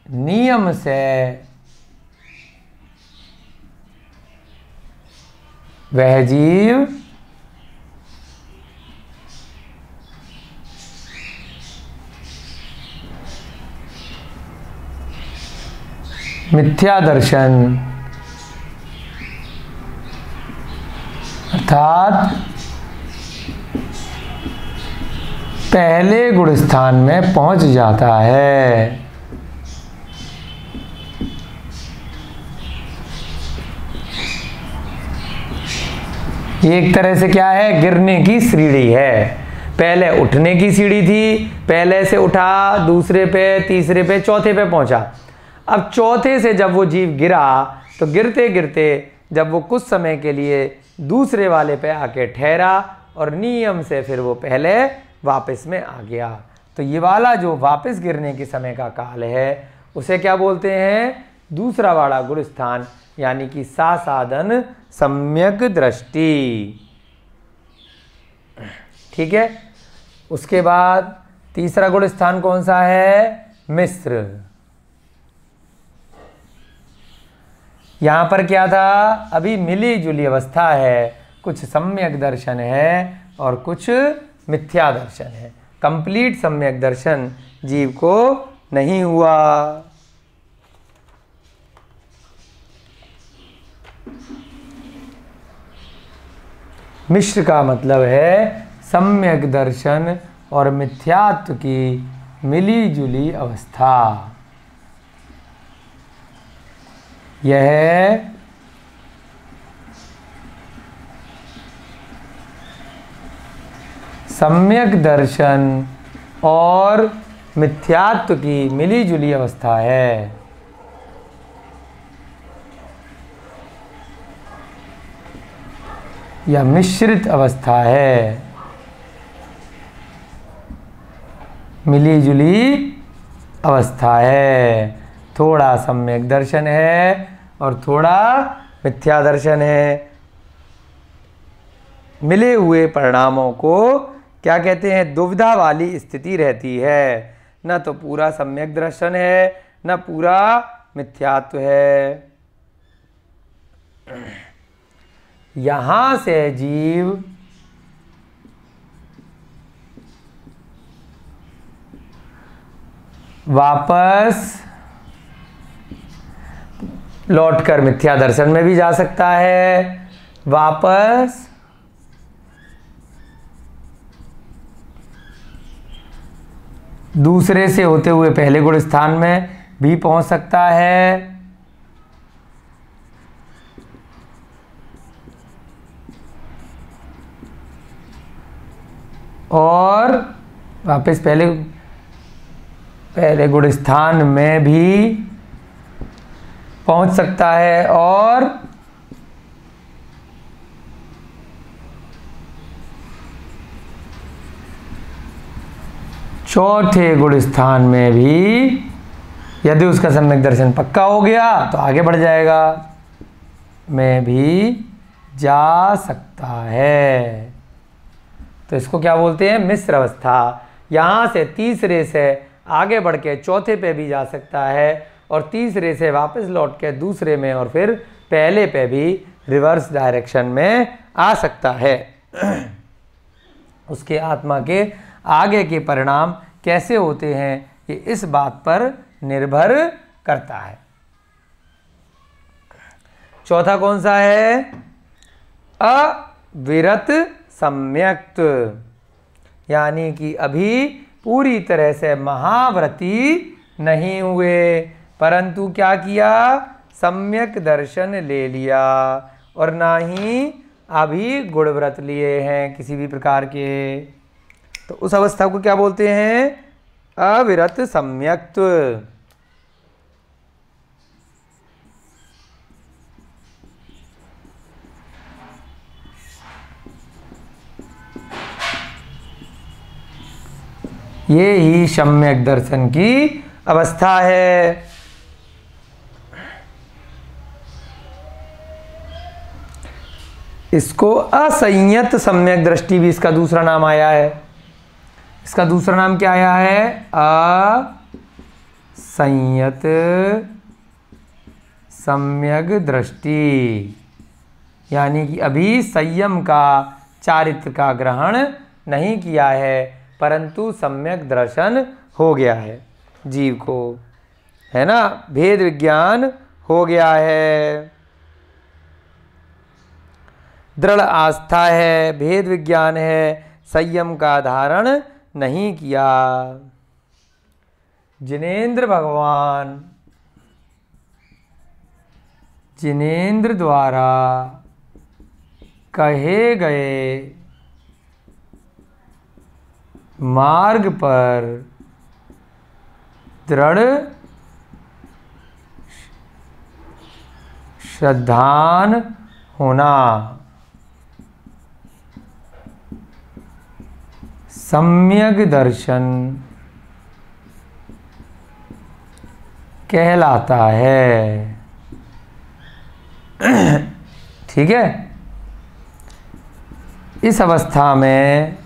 [SPEAKER 1] नियम से वह जीव मिथ्या दर्शन अर्थात पहले गुण स्थान में पहुंच जाता है। एक तरह से क्या है? गिरने की सीढ़ी है। पहले उठने की सीढ़ी थी, पहले से उठा, दूसरे पे, तीसरे पे, चौथे पे पहुंचा। अब चौथे से जब वो जीव गिरा तो गिरते गिरते जब वो कुछ समय के लिए दूसरे वाले पे आके ठहरा और नियम से फिर वो पहले वापस में आ गया, तो ये वाला जो वापस गिरने के समय का काल है उसे क्या बोलते हैं? दूसरा वाला गुण स्थान, यानी कि सासादन सम्यक दृष्टि। ठीक है। उसके बाद तीसरा गुण स्थान कौन सा है? मिश्र। यहाँ पर क्या था? अभी मिली जुली अवस्था है, कुछ सम्यक दर्शन है और कुछ मिथ्या दर्शन है। कंप्लीट सम्यक दर्शन जीव को नहीं हुआ। मिश्र का मतलब है सम्यक दर्शन और मिथ्यात्व की मिली जुली अवस्था। यह सम्यक दर्शन और मिथ्यात्व की मिली जुली अवस्था है। यह मिश्रित अवस्था है, मिली जुली अवस्था है। थोड़ा सम्यक दर्शन है और थोड़ा मिथ्या दर्शन है। मिले हुए परिणामों को क्या कहते हैं? दुविधा वाली स्थिति रहती है। न तो पूरा सम्यक दर्शन है, न पूरा मिथ्यात्व है। यहां से जीव वापस लौटकर मिथ्या दर्शन में भी जा सकता है, वापस दूसरे से होते हुए पहले गुण स्थान में भी पहुंच सकता है, और वापस पहले गुण स्थान में भी पहुंच सकता है, और चौथे गुण स्थान में भी यदि उसका सम्यक दर्शन पक्का हो गया तो आगे बढ़ जाएगा, में भी जा सकता है। तो इसको क्या बोलते हैं? मिश्र अवस्था। यहाँ से तीसरे से आगे बढ़ के चौथे पे भी जा सकता है, और तीसरे से वापस लौट के दूसरे में और फिर पहले पे भी रिवर्स डायरेक्शन में आ सकता है। उसके आत्मा के आगे के परिणाम कैसे होते हैं ये इस बात पर निर्भर करता है। चौथा कौन सा है? अविरत सम्यक्त, यानी कि अभी पूरी तरह से महाव्रती नहीं हुए, परंतु क्या किया? सम्यक दर्शन ले लिया, और ना ही अभी गुणव्रत लिए हैं किसी भी प्रकार के। तो उस अवस्था को क्या बोलते हैं? अविरत सम्यक्त। ये ही सम्यक दर्शन की अवस्था है। इसको असंयत सम्यक दृष्टि भी इसका दूसरा नाम आया है। इसका दूसरा नाम क्या आया है? असंयत सम्यक दृष्टि, यानी कि अभी संयम का चारित्र का ग्रहण नहीं किया है, परंतु सम्यक दर्शन हो गया है जीव को, है ना? भेद विज्ञान हो गया है, दृढ़ आस्था है, भेद विज्ञान है, संयम का धारण नहीं किया। जिनेंद्र भगवान जिनेंद्र द्वारा कहे गए मार्ग पर दृढ़ श्रद्धान होना सम्यक दर्शन कहलाता है। ठीक है? इस अवस्था में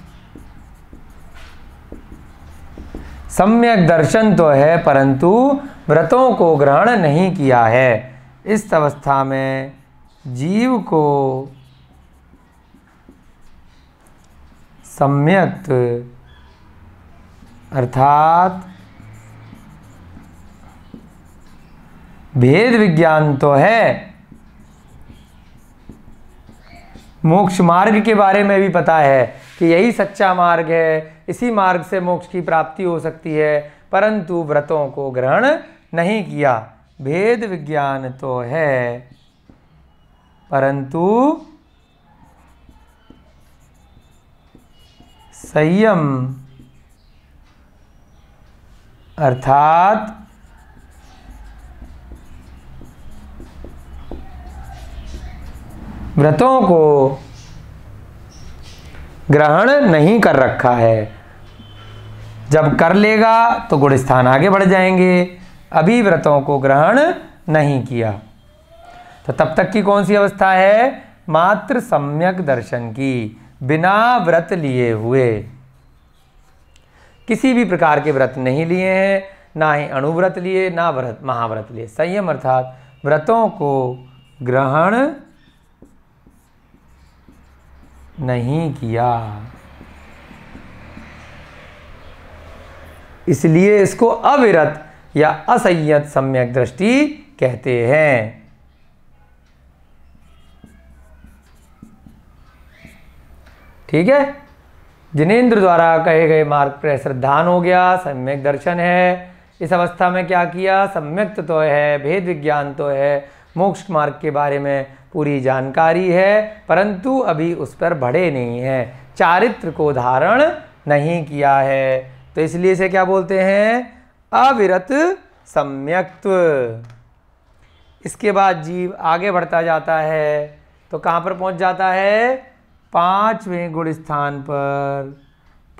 [SPEAKER 1] सम्यक दर्शन तो है, परंतु व्रतों को ग्रहण नहीं किया है। इस अवस्था में जीव को सम्यक अर्थात भेद विज्ञान तो है, मोक्ष मार्ग के बारे में भी पता है कि यही सच्चा मार्ग है, इसी मार्ग से मोक्ष की प्राप्ति हो सकती है, परंतु व्रतों को ग्रहण नहीं किया। भेद विज्ञान तो है, परंतु संयम अर्थात व्रतों को ग्रहण नहीं कर रखा है। जब कर लेगा तो गुण स्थान आगे बढ़ जाएंगे, अभी व्रतों को ग्रहण नहीं किया। तो तब तक की कौन सी अवस्था है? मात्र सम्यक दर्शन की, बिना व्रत लिए हुए। किसी भी प्रकार के व्रत नहीं लिए हैं, ना ही अणुव्रत लिए, ना व्रत महाव्रत लिए। संयम अर्थात व्रतों को ग्रहण नहीं किया, इसलिए इसको अविरत या असंयत सम्यक दृष्टि कहते हैं। ठीक है, जिनेंद्र द्वारा कहे गए मार्ग पर श्रद्धान हो गया, सम्यक दर्शन है। इस अवस्था में क्या किया? सम्यक तो है, भेद विज्ञान तो है, मोक्ष मार्ग के बारे में पूरी जानकारी है, परंतु अभी उस पर बढ़े नहीं है, चारित्र को धारण नहीं किया है। तो इसलिए से क्या बोलते हैं? अविरत सम्यक्त्व। इसके बाद जीव आगे बढ़ता जाता है, तो कहाँ पर पहुँच जाता है? 5वें गुण स्थान पर।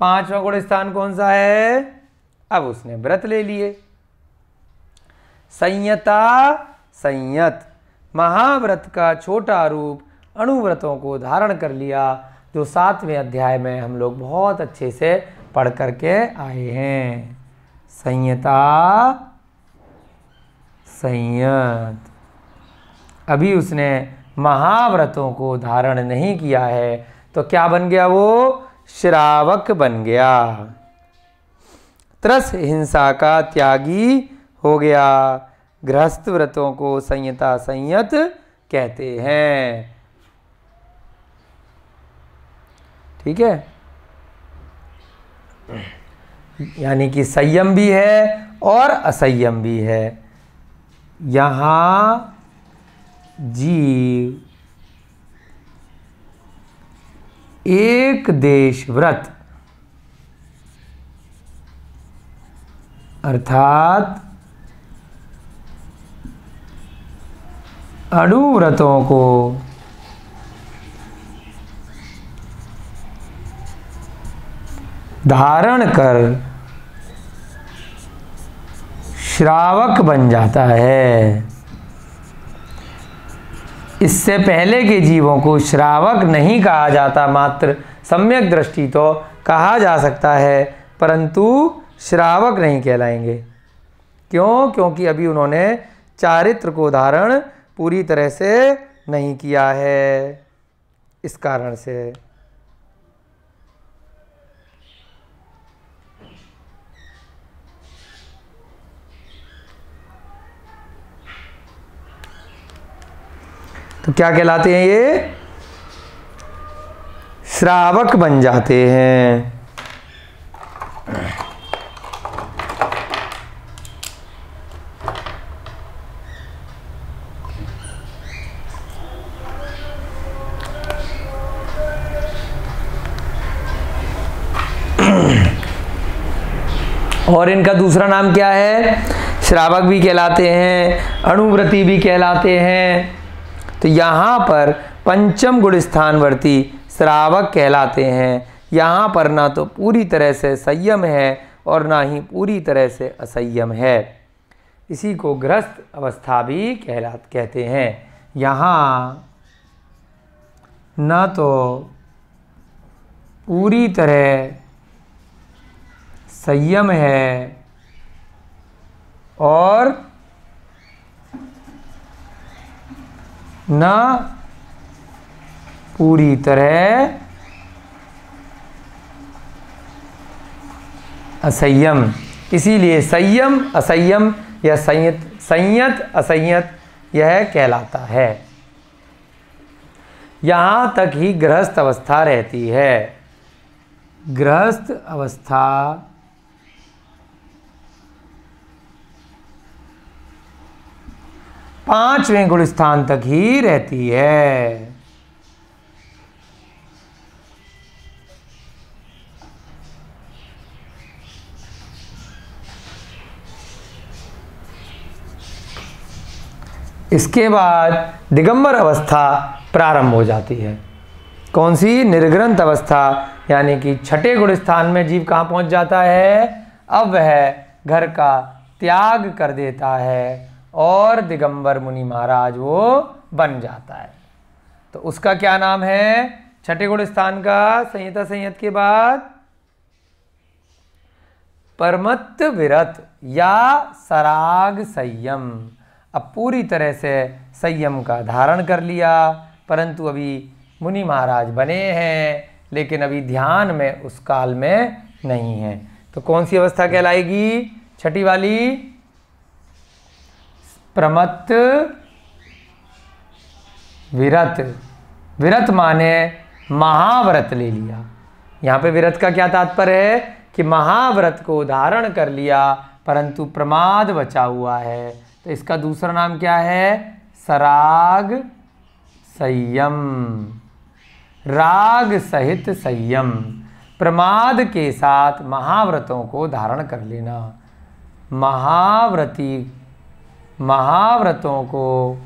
[SPEAKER 1] 5वां गुण स्थान कौन सा है? अब उसने व्रत ले लिए। संयता संयत, महाव्रत का छोटा रूप अणुव्रतों को धारण कर लिया, जो 7वें अध्याय में हम लोग बहुत अच्छे से पढ़ करके आए हैं। संयता संयत, अभी उसने महाव्रतों को धारण नहीं किया है, तो क्या बन गया? वो श्रावक बन गया, त्रस हिंसा का त्यागी हो गया। गृहस्थ व्रतों को संयता संयत कहते हैं। ठीक है, यानी कि संयम भी है और असंयम भी है। यहाँ जीव एक देश व्रत अर्थात अणुव्रतों को धारण कर श्रावक बन जाता है। इससे पहले के जीवों को श्रावक नहीं कहा जाता, मात्र सम्यक दृष्टि तो कहा जा सकता है, परंतु श्रावक नहीं कहलाएंगे। क्यों? क्योंकि अभी उन्होंने चारित्र को धारण पूरी तरह से नहीं किया है, इस कारण से। तो क्या कहलाते हैं ये? श्रावक बन जाते हैं। और इनका दूसरा नाम क्या है? श्रावक भी कहलाते हैं, अणुव्रती भी कहलाते हैं। तो यहाँ पर पंचम गुण स्थानवर्ती श्रावक कहलाते हैं। यहाँ पर ना तो पूरी तरह से संयम है और ना ही पूरी तरह से असंयम है। इसी को गृहस्थ अवस्था भी कहते हैं। यहाँ ना तो पूरी तरह संयम है और ना पूरी तरह असंयम। इसीलिए संयम असंयम या संयत असंयत यह कहलाता है। यहाँ तक ही गृहस्थ अवस्था रहती है। गृहस्थ अवस्था पांचवें गुण स्थान तक ही रहती है। इसके बाद दिगंबर अवस्था प्रारंभ हो जाती है। कौन सी? निर्ग्रंथ अवस्था, यानी कि छठे गुण स्थान में जीव कहाँ पहुँच जाता है? अब वह घर का त्याग कर देता है और दिगंबर मुनि महाराज वो बन जाता है। तो उसका क्या नाम है छठे गुण स्थान का? संहिता संयत के बाद परमत्त विरत या सराग संयम। अब पूरी तरह से संयम का धारण कर लिया, परंतु अभी मुनि महाराज बने हैं, लेकिन अभी ध्यान में उस काल में नहीं है। तो कौन सी अवस्था कहलाएगी? छठी वाली प्रमत्त विरत। विरत माने महाव्रत ले लिया। यहाँ पे विरत का क्या तात्पर्य है? कि महाव्रत को धारण कर लिया परंतु प्रमाद बचा हुआ है। तो इसका दूसरा नाम क्या है? सराग संयम, राग सहित संयम। प्रमाद के साथ महाव्रतों को धारण कर लेना। महाव्रतों को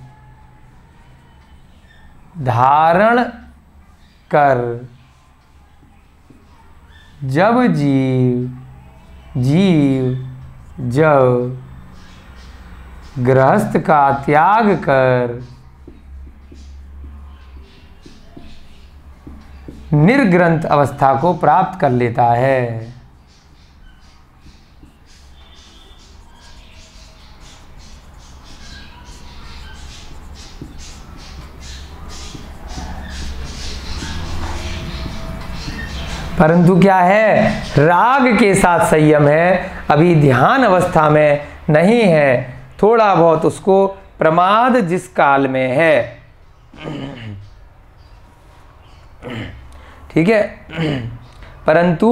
[SPEAKER 1] धारण कर जब जब गृहस्थ का त्याग कर निर्ग्रंथ अवस्था को प्राप्त कर लेता है। परंतु क्या है? राग के साथ संयम है, अभी ध्यान अवस्था में नहीं है। थोड़ा बहुत उसको प्रमाद जिस काल में है, ठीक है, परंतु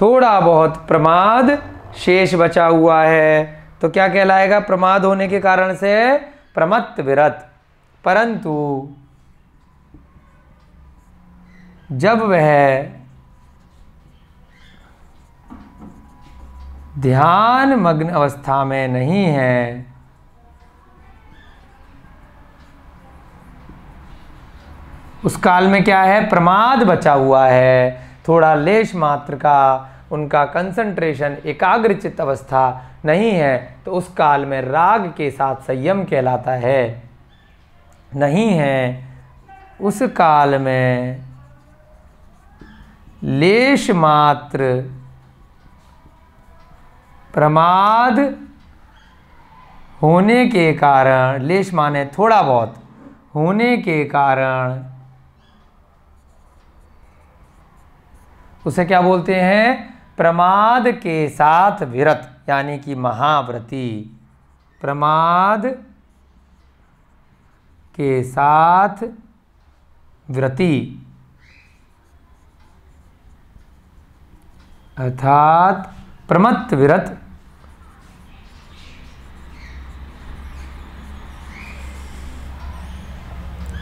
[SPEAKER 1] थोड़ा बहुत प्रमाद शेष बचा हुआ है, तो क्या कहलाएगा? प्रमाद होने के कारण से प्रमत्त विरत। परंतु जब वह ध्यान मग्न अवस्था में नहीं है, उस काल में क्या है? प्रमाद बचा हुआ है, थोड़ा लेश मात्र का उनका कंसंट्रेशन, एकाग्रचित अवस्था नहीं है, तो उस काल में राग के साथ संयम कहलाता है। नहीं है उस काल में लेश मात्र प्रमाद होने के कारण, लेश माने थोड़ा बहुत होने के कारण, उसे क्या बोलते हैं? प्रमाद के साथ विरत, यानी कि महाव्रती। प्रमाद के साथ व्रती अर्थात प्रमत्त विरत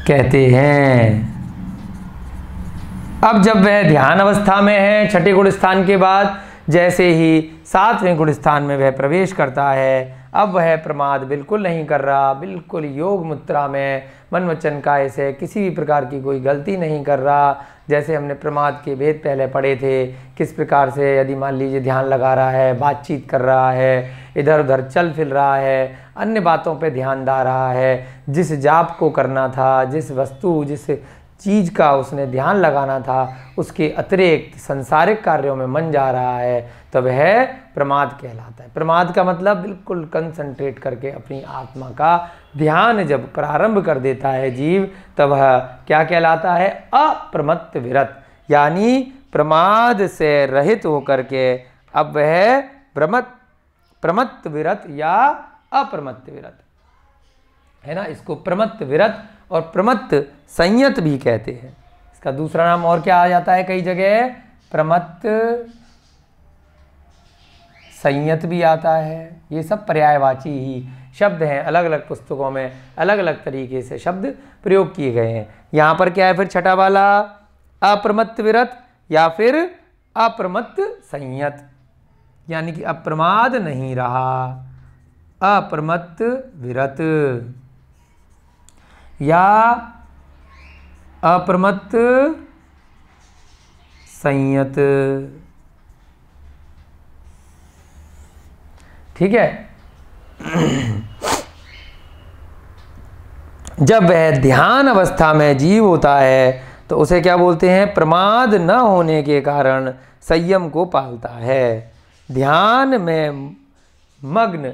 [SPEAKER 1] कहते हैं। अब जब वह ध्यान अवस्था में है, छठे गुण स्थान के बाद जैसे ही सातवें गुण स्थान में वह प्रवेश करता है, अब वह प्रमाद बिल्कुल नहीं कर रहा, बिल्कुल योग मुद्रा में मन वचन काया से किसी भी प्रकार की कोई गलती नहीं कर रहा। जैसे हमने प्रमाद के भेद पहले पढ़े थे, किस प्रकार से यदि मान लीजिए ध्यान लगा रहा है, बातचीत कर रहा है, इधर उधर चल फिर रहा है, अन्य बातों पे ध्यान दे रहा है, जिस जाप को करना था, जिस वस्तु जिस चीज़ का उसने ध्यान लगाना था, उसके अतिरिक्त संसारिक कार्यों में मन जा रहा है, तो वह प्रमाद कहलाता है। प्रमाद का मतलब बिल्कुल कंसंट्रेट करके अपनी आत्मा का ध्यान जब प्रारंभ कर देता है जीव, तब वह क्या कहलाता है? अप्रमत्त विरत, यानी प्रमाद से रहित होकर के अब वह प्रमत्त विरत या अप्रमत्त विरत है ना। इसको प्रमत्त विरत और प्रमत्त संयत भी कहते हैं। इसका दूसरा नाम और क्या आ जाता है कई जगह, प्रमत्त संयत भी आता है। ये सब पर्यायवाची ही शब्द हैं, अलग अलग पुस्तकों में अलग अलग तरीके से शब्द प्रयोग किए गए हैं। यहाँ पर क्या है फिर छठा वाला, अप्रमत्त विरत या फिर अप्रमत्त संयत, यानी कि अप्रमाद नहीं रहा, अप्रमत्त विरत या अप्रमत्त संयत। ठीक है। जब वह ध्यान अवस्था में जीव होता है तो उसे क्या बोलते हैं, प्रमाद न होने के कारण संयम को पालता है। ध्यान में मग्न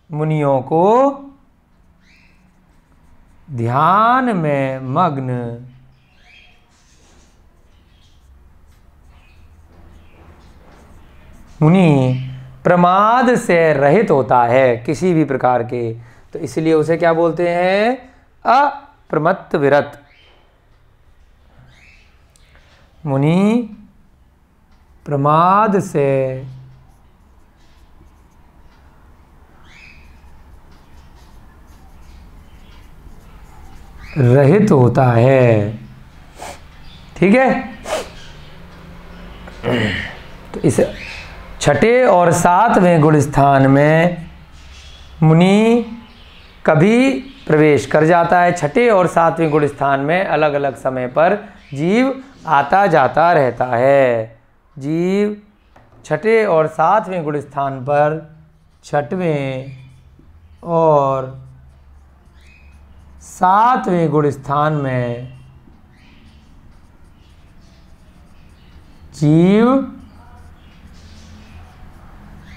[SPEAKER 1] मुनियों को, ध्यान में मग्न मुनि प्रमाद से रहित होता है किसी भी प्रकार के, तो इसलिए उसे क्या बोलते हैं, अप्रमत्त विरत। मुनि प्रमाद से रहित होता है। ठीक है। तो इस छठे और सातवें गुण स्थान में मुनि कभी प्रवेश कर जाता है। छठे और सातवें गुण स्थान में अलग अलग समय पर जीव आता जाता रहता है। जीव छठे और सातवें गुण स्थान पर, छठवें और सातवें गुण स्थान में जीव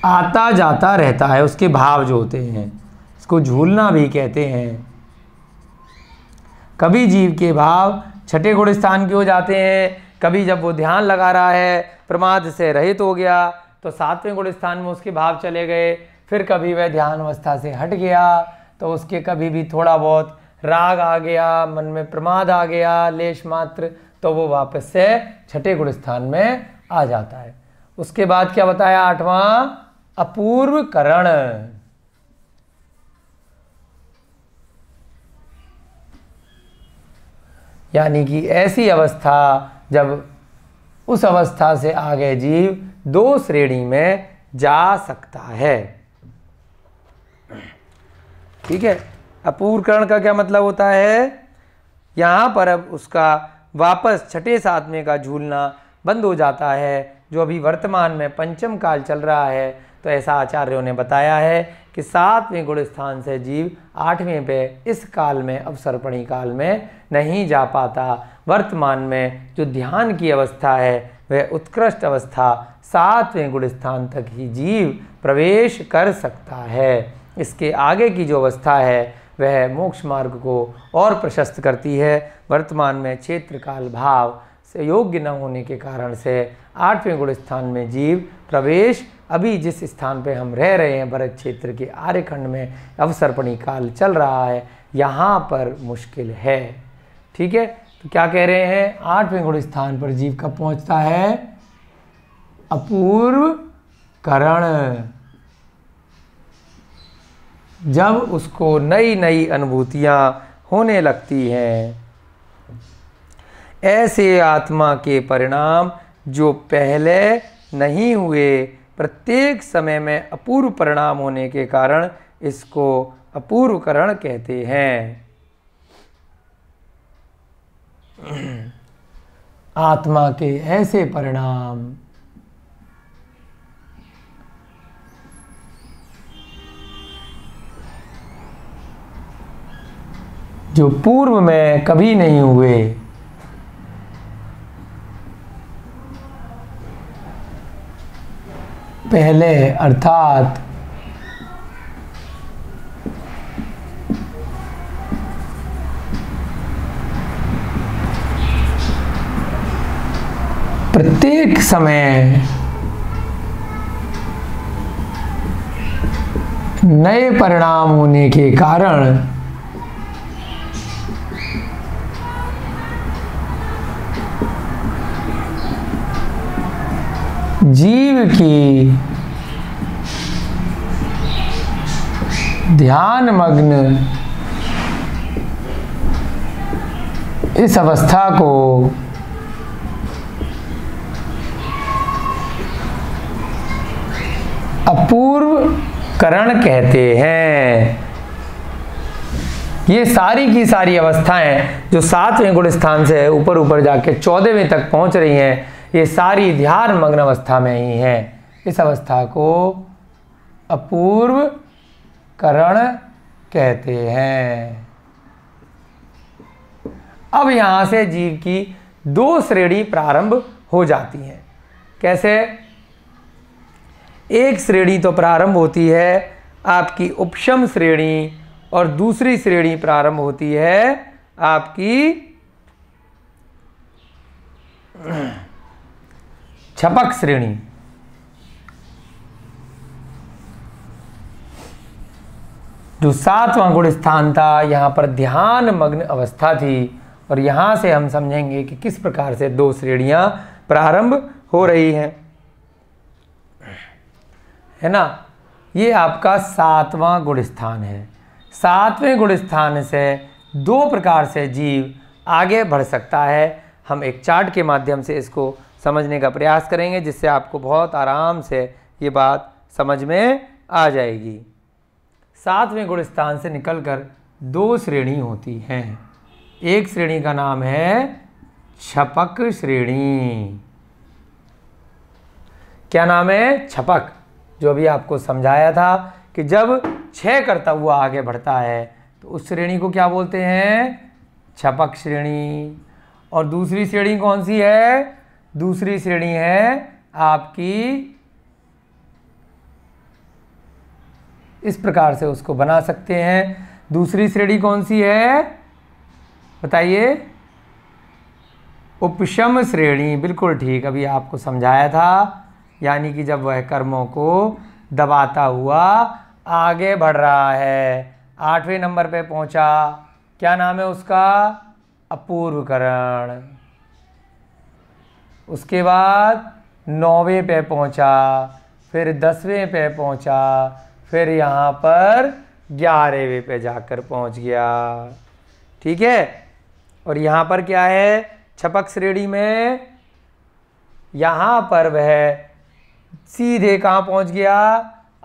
[SPEAKER 1] आता जाता रहता है। उसके भाव जो होते हैं, इसको झूलना भी कहते हैं। कभी जीव के भाव छठे गुण स्थान के हो जाते हैं, कभी जब वो ध्यान लगा रहा है प्रमाद से रहित हो गया तो सातवें गुण स्थान में उसके भाव चले गए। फिर कभी वह ध्यान अवस्था से हट गया तो उसके कभी भी थोड़ा बहुत राग आ गया, मन में प्रमाद आ गया लेश मात्र, तो वो वापस से छठे गुण स्थान में आ जाता है। उसके बाद क्या बताया, आठवां अपूर्व करण। यानी कि ऐसी अवस्था जब उस अवस्था से आगे जीव दो श्रेणी में जा सकता है। ठीक है। अपूर्वकरण का क्या मतलब होता है, यहाँ पर अब उसका वापस छठे सातवें का झूलना बंद हो जाता है, जो अभी वर्तमान में पंचम काल चल रहा है। तो ऐसा आचार्यों ने बताया है कि सातवें गुण स्थान से जीव आठवें पे इस काल में, अवसर्पणी काल में नहीं जा पाता। वर्तमान में जो ध्यान की अवस्था है वह उत्कृष्ट अवस्था सातवें गुण स्थान तक ही जीव प्रवेश कर सकता है। इसके आगे की जो अवस्था है वह मोक्ष मार्ग को और प्रशस्त करती है। वर्तमान में क्षेत्र काल भाव से योग्य न होने के कारण से आठवें गुण स्थान में जीव प्रवेश, अभी जिस स्थान पे हम रह रहे हैं भरत क्षेत्र के आर्यखंड में अवसर्पणी काल चल रहा है, यहाँ पर मुश्किल है। ठीक है। तो क्या कह रहे हैं, आठवें गुण स्थान पर जीव कब पहुँचता है, अपूर्व करण, जब उसको नई नई अनुभूतियाँ होने लगती हैं। ऐसे आत्मा के परिणाम जो पहले नहीं हुए, प्रत्येक समय में अपूर्व परिणाम होने के कारण इसको अपूर्वकरण कहते हैं। आत्मा के ऐसे परिणाम जो पूर्व में कभी नहीं हुए, पहले अर्थात प्रत्येक समय नए परिणाम होने के कारण जीव की ध्यान मग्न इस अवस्था को अपूर्व करण कहते हैं। ये सारी की सारी अवस्थाएं जो 7वें गुण स्थान से ऊपर ऊपर जाके 14वें तक पहुंच रही हैं, ये सारी ध्यान मग्न अवस्था में ही हैं। इस अवस्था को अपूर्व करण कहते हैं। अब यहां से जीव की 2 श्रेणी प्रारंभ हो जाती हैं। कैसे? एक श्रेणी तो प्रारंभ होती है आपकी उपशम श्रेणी, और दूसरी श्रेणी प्रारंभ होती है आपकी छपक श्रेणी। जो 7वां गुण स्थान था, यहां पर ध्यान मग्न अवस्था थी, और यहां से हम समझेंगे कि किस प्रकार से 2 श्रेणियां प्रारंभ हो रही हैं, है ना। ये आपका 7वां गुण स्थान है। 7वें गुण स्थान से 2 प्रकार से जीव आगे बढ़ सकता है। हम एक चार्ट के माध्यम से इसको समझने का प्रयास करेंगे, जिससे आपको बहुत आराम से ये बात समझ में आ जाएगी। 7वें गुण स्थान से निकलकर 2 श्रेणी होती हैं। एक श्रेणी का नाम है छपक श्रेणी। क्या नाम है? छपक। जो अभी आपको समझाया था कि जब 6 करता हुआ आगे बढ़ता है तो उस श्रेणी को क्या बोलते हैं? छपक श्रेणी। और दूसरी श्रेणी कौन सी है? दूसरी श्रेणी है आपकी, इस प्रकार से उसको बना सकते हैं। दूसरी श्रेणी कौन सी है बताइए? उपशम श्रेणी। बिल्कुल ठीक, अभी आपको समझाया था। यानी कि जब वह कर्मों को दबाता हुआ आगे बढ़ रहा है, 8वें नंबर पे पहुंचा, क्या नाम है उसका? अपूर्व करण। उसके बाद 9वें पे पहुंचा, फिर 10वें पे पहुंचा, फिर यहाँ पर 11वें पे जाकर पहुंच गया। ठीक है। और यहाँ पर क्या है? छपक श्रेणी में यहाँ पर वह सीधे कहाँ पहुंच गया?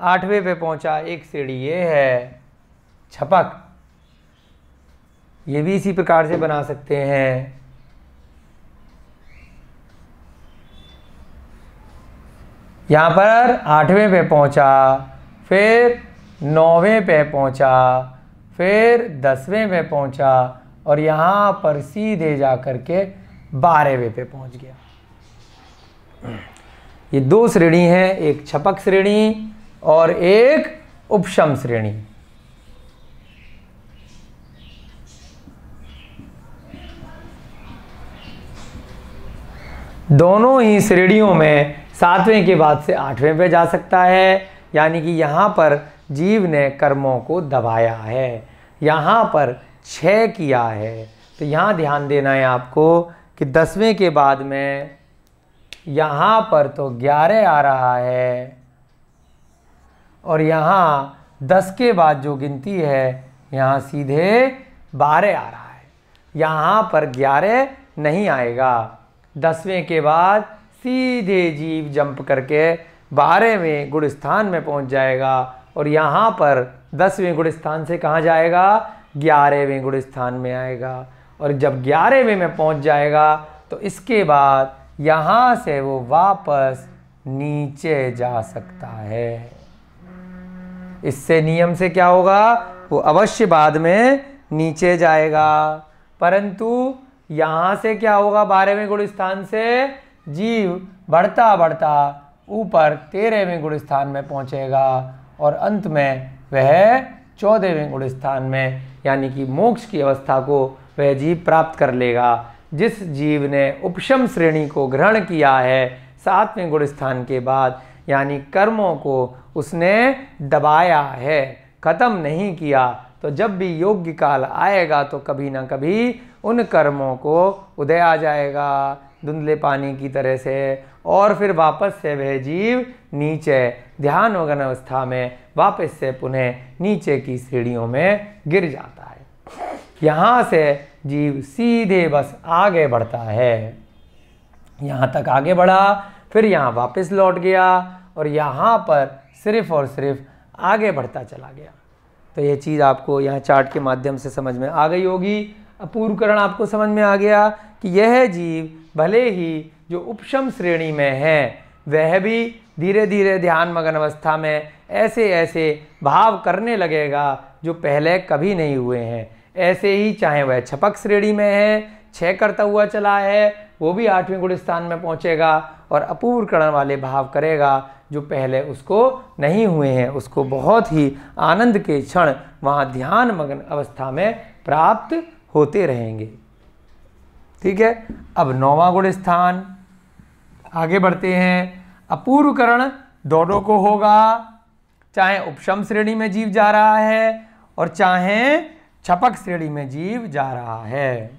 [SPEAKER 1] 8वें पे पहुंचा। एक श्रेणी ये है छपक। ये भी इसी प्रकार से बना सकते हैं। यहाँ पर 8वें पे पहुंचा, फिर 9वें पे पहुंचा, फिर 10वें पे पहुंचा, और यहाँ पर सीधे जा कर के 12वें पे पहुंच गया। ये 2 श्रेणी हैं, एक छपक श्रेणी और एक उपशम श्रेणी। दोनों ही श्रेणियों में 7वें के बाद से 8वें पे जा सकता है। यानी कि यहाँ पर जीव ने कर्मों को दबाया है, यहाँ पर 6 किया है। तो यहाँ ध्यान देना है आपको कि 10वें के बाद में यहाँ पर तो 11 आ रहा है, और यहाँ 10 के बाद जो गिनती है यहाँ सीधे 12 आ रहा है। यहाँ पर 11 नहीं आएगा। 10वें के बाद सीधे जीव जंप करके 12वें गुण स्थान में पहुँच जाएगा, और यहाँ पर 10वें गुण स्थान से कहाँ जाएगा? 11वें गुण स्थान में आएगा। और जब 11वें में पहुँच जाएगा तो इसके बाद यहाँ से वो वापस नीचे जा सकता है। इससे नियम से क्या होगा? वो अवश्य बाद में नीचे जाएगा। परंतु यहाँ से क्या होगा? 12वें गुण स्थान से जीव बढ़ता बढ़ता ऊपर 13वें गुण स्थान में पहुँचेगा, और अंत में वह 14वें गुण स्थान में, यानी कि मोक्ष की अवस्था को वह जीव प्राप्त कर लेगा। जिस जीव ने उपशम श्रेणी को ग्रहण किया है 7वें गुण स्थान के बाद, यानी कर्मों को उसने दबाया है, खत्म नहीं किया, तो जब भी योग्य काल आएगा तो कभी ना कभी उन कर्मों को उदय आ जाएगा, धुंधले पानी की तरह से, और फिर वापस से वह जीव नीचे ध्यान मग्न अवस्था में वापस से पुनः नीचे की सीढ़ियों में गिर जाता है। यहाँ से जीव सीधे बस आगे बढ़ता है, यहाँ तक आगे बढ़ा, फिर यहाँ वापस लौट गया और यहाँ पर सिर्फ और सिर्फ आगे बढ़ता चला गया। तो ये चीज़ आपको यहाँ चार्ट के माध्यम से समझ में आ गई होगी। अपूर्वकरण आपको समझ में आ गया कि यह जीव भले ही जो उपशम श्रेणी में है वह भी धीरे धीरे ध्यान मग्न अवस्था में ऐसे ऐसे भाव करने लगेगा जो पहले कभी नहीं हुए हैं। ऐसे ही चाहे वह छपक श्रेणी में है, क्षय करता हुआ चला है, वो भी 8वें गुण स्थान में पहुंचेगा और अपूर्वकरण वाले भाव करेगा जो पहले उसको नहीं हुए हैं, उसको बहुत ही आनंद के क्षण वहाँ ध्यान मग्न अवस्था में प्राप्त होते रहेंगे। ठीक है, अब 9वां गुण स्थान आगे बढ़ते हैं। अपूर्वकरण दोनों को होगा, चाहे उपशम श्रेणी में जीव जा रहा है और चाहे छपक श्रेणी में जीव जा रहा है।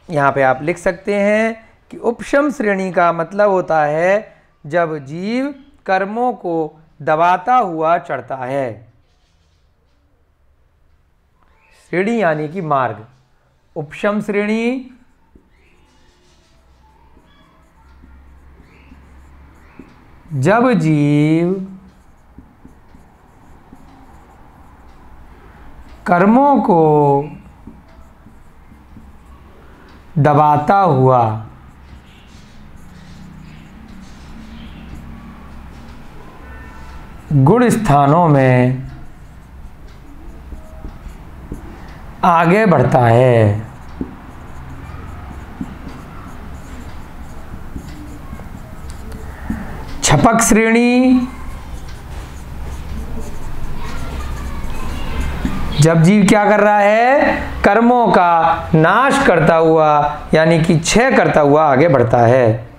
[SPEAKER 1] यहाँ पे आप लिख सकते हैं कि उपशम श्रेणी का मतलब होता है जब जीव कर्मों को दबाता हुआ चढ़ता है। श्रेणी यानी कि मार्ग। उपशम श्रेणी जब जीव कर्मों को दबाता हुआ गुण स्थानों में आगे बढ़ता है। छपक श्रेणी जब जीव क्या कर रहा है, कर्मों का नाश करता हुआ यानी कि क्षय करता हुआ आगे बढ़ता है।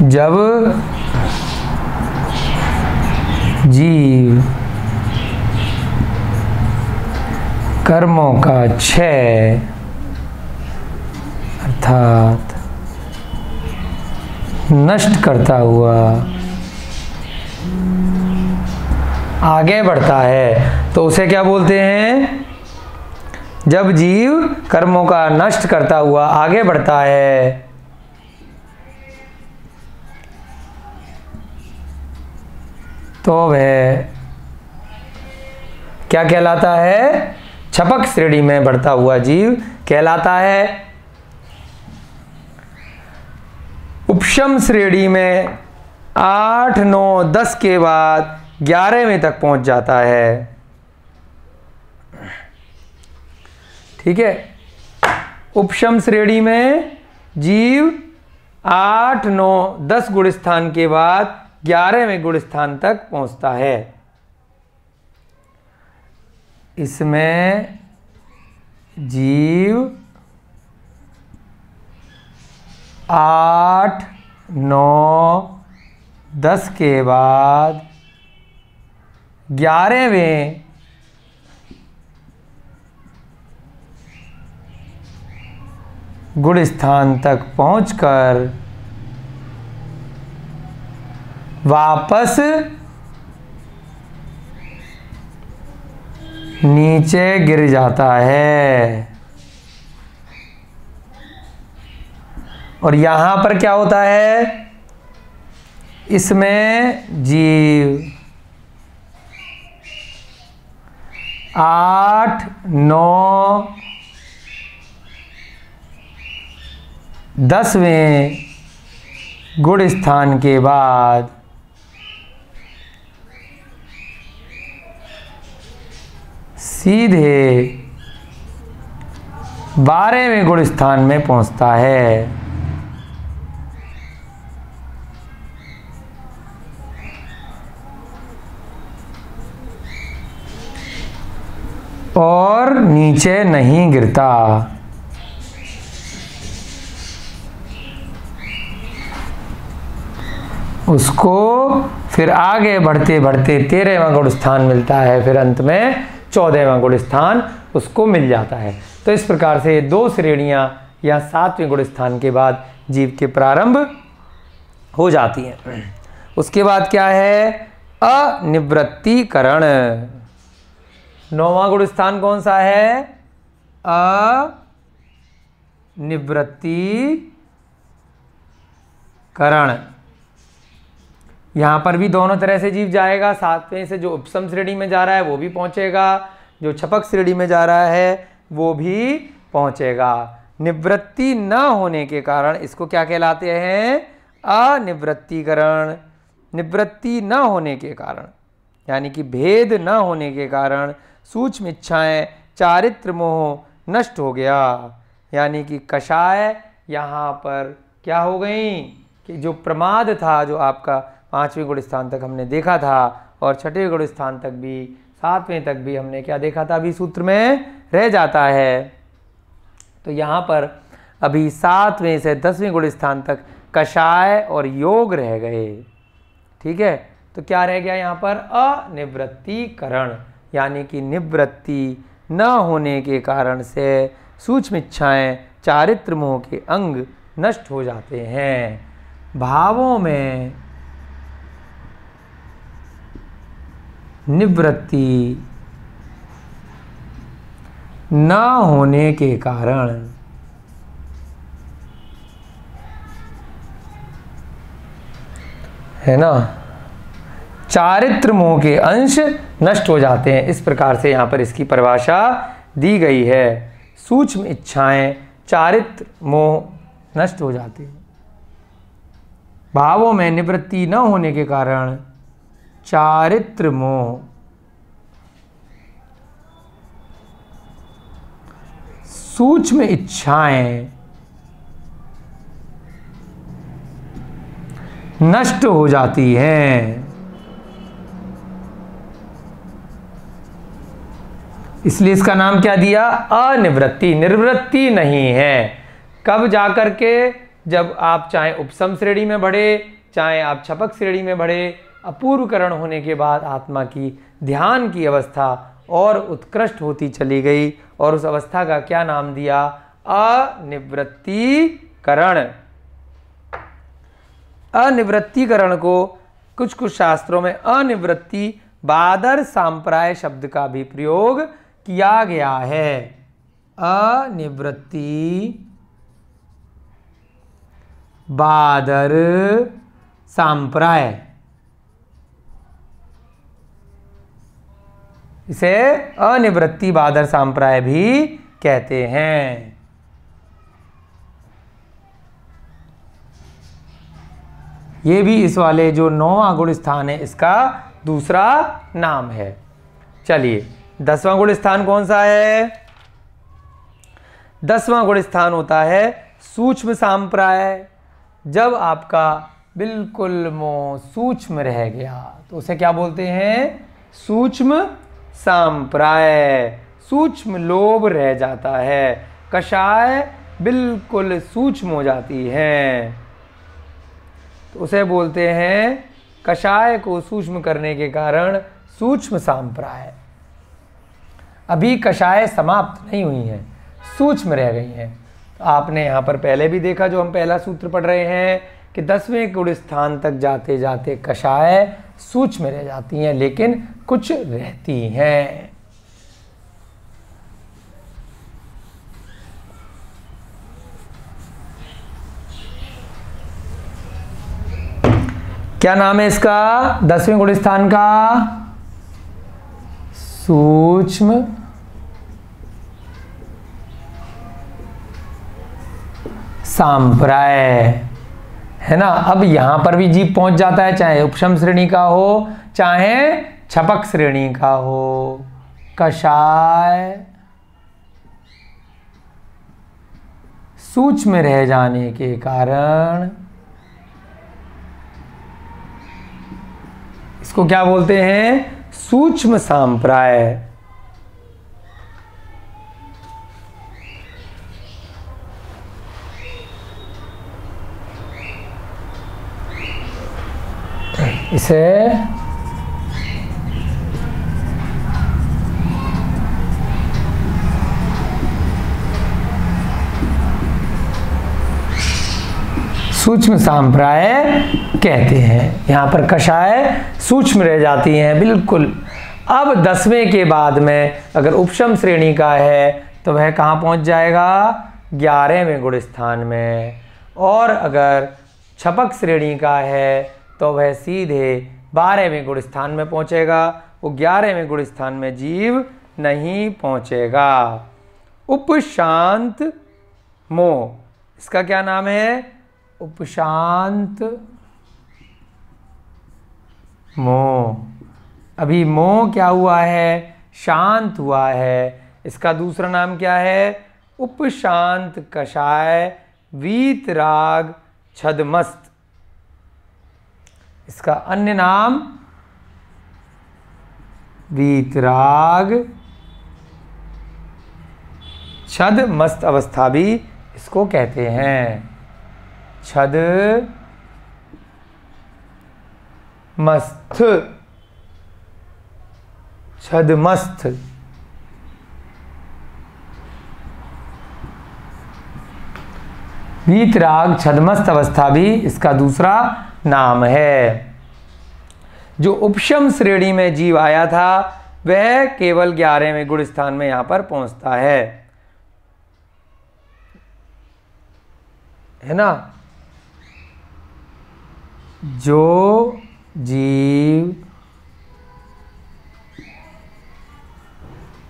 [SPEAKER 1] जब जीव कर्मों का क्षय अर्थात नष्ट करता हुआ आगे बढ़ता है तो उसे क्या बोलते हैं? जब जीव कर्मों का नष्ट करता हुआ आगे बढ़ता है तो वह क्या कहलाता है? छपक श्रेणी में बढ़ता हुआ जीव कहलाता है। उपशम श्रेणी में 8, 9, 10 के बाद 11वें तक पहुंच जाता है। ठीक है, उपशम श्रेणी में जीव 8, 9, 10 गुण स्थान के बाद 11वें गुण स्थान तक पहुंचता है। इसमें जीव 8, 9, 10 के बाद 11वें गुण स्थान तक पहुंचकर वापस नीचे गिर जाता है। और यहाँ पर क्या होता है? इसमें जीव 8, 9, 10वें गुण स्थान के बाद सीधे 12वें गुण स्थान में पहुंचता है। और नीचे नहीं गिरता। उसको फिर आगे बढ़ते बढ़ते 13वां गुण स्थान मिलता है, फिर अंत में 14वां गुण स्थान उसको मिल जाता है। तो इस प्रकार से 2 श्रेणियां या 7वें गुण स्थान के बाद जीव के प्रारंभ हो जाती हैं। उसके बाद क्या है? अनिवृत्तीकरण। 9वां गुण स्थान कौन सा है? अनिवृत्तीकरण। यहां पर भी दोनों तरह से जीव जाएगा। 7वें से जो उपसम श्रेणी में जा रहा है वो भी पहुंचेगा, जो छपक श्रेणी में जा रहा है वो भी पहुंचेगा। निवृत्ति न होने के कारण इसको क्या कहलाते हैं? अनिवृत्तीकरण। निवृत्ति न होने के कारण यानी कि भेद न होने के कारण सूक्ष्म इच्छाएं, चारित्र मोह नष्ट हो गया। यानी कि कषाय यहाँ पर क्या हो गई कि जो प्रमाद था, जो आपका 5वें गुण स्थान तक हमने देखा था और 6वें गुण स्थान तक भी, 7वें तक भी हमने क्या देखा था, अभी सूत्र में रह जाता है। तो यहाँ पर अभी 7वें से 10वें गुण स्थान तक कषाय और योग रह गए। ठीक है, तो क्या रह गया यहाँ पर? अनिवृत्तीकरण। यानी कि निवृत्ति न होने के कारण से सूक्ष्म इच्छाएं, चारित्र मोह के अंग नष्ट हो जाते हैं। भावों में निवृत्ति न होने के कारण है ना, चारित्र मोह के अंश नष्ट हो जाते हैं। इस प्रकार से यहाँ पर इसकी परिभाषा दी गई है। सूक्ष्म इच्छाएं, चारित्र मोह नष्ट हो जाते हैं। भावों में निवृत्ति न होने के कारण चारित्र मोह, सूक्ष्म इच्छाएं नष्ट हो जाती हैं। इसलिए इसका नाम क्या दिया? अनिवृत्ति। निवृत्ति नहीं है। कब जाकर के? जब आप चाहे उपसम श्रेणी में बढ़े, चाहे आप छपक श्रेणी में बढ़े, अपूर्वकरण होने के बाद आत्मा की ध्यान की अवस्था और उत्कृष्ट होती चली गई और उस अवस्था का क्या नाम दिया? अनिवृत्तीकरण। अनिवृत्तीकरण को कुछ कुछ शास्त्रों में अनिवृत्ति बादर सांप्राय शब्द का भी प्रयोग किया गया है। अनिवृत्ति बादर सांप्राय, इसे अनिवृत्ति बादर सांप्राय भी कहते हैं। ये भी इस वाले जो 9वां गुण स्थान है इसका दूसरा नाम है। चलिए 10वां गुण स्थान कौन सा है? 10वां गुण स्थान होता है सूक्ष्म सांप्राय। जब आपका बिल्कुल मोह सूक्ष्म रह गया तो उसे क्या बोलते हैं? सूक्ष्म सांप्राय। सूक्ष्म लोभ रह जाता है, कषाय बिल्कुल सूक्ष्म हो जाती है तो उसे बोलते हैं, कषाय को सूक्ष्म करने के कारण सूक्ष्म सांप्राय। अभी कषाय समाप्त नहीं हुई हैं, सूक्ष्म रह गई हैं। तो आपने यहाँ पर पहले भी देखा, जो हम पहला सूत्र पढ़ रहे हैं कि 10वें गुण स्थान तक जाते जाते कषाय सूक्ष्म रह जाती हैं लेकिन कुछ रहती हैं। क्या नाम है इसका? 10वें गुण स्थान का सूक्ष्म सांप्राय है ना। अब यहां पर भी जीव पहुंच जाता है, चाहे उपशम श्रेणी का हो चाहे छपक श्रेणी का हो। कषाय सूक्ष्म रह जाने के कारण इसको क्या बोलते हैं? सूक्ष्म सांप्राय। इसे सूक्ष्म संप्राय कहते हैं। यहाँ पर कषाय सूक्ष्म रह जाती हैं बिल्कुल। अब 10वें के बाद में अगर उपशम श्रेणी का है तो वह कहाँ पहुँच जाएगा? 11वें गुण स्थान में। और अगर छपक श्रेणी का है तो वह सीधे 12वें गुण स्थान में पहुँचेगा। वो 11वें गुण स्थान में जीव नहीं पहुँचेगा। उपशांत मोह, इसका क्या नाम है? उपशांत मोह। अभी मोह क्या हुआ है? शांत हुआ है। इसका दूसरा नाम क्या है? उपशांत कषाय वीतराग छदमस्त। इसका अन्य नाम वीतराग छदमस्त अवस्था भी इसको कहते हैं। छद मस्त, छदमस्त। वीतराग छदमस्त अवस्था भी इसका दूसरा नाम है। जो उपशम श्रेणी में जीव आया था वह केवल 11वें गुण स्थान में यहां पर पहुंचता है ना। जो जीव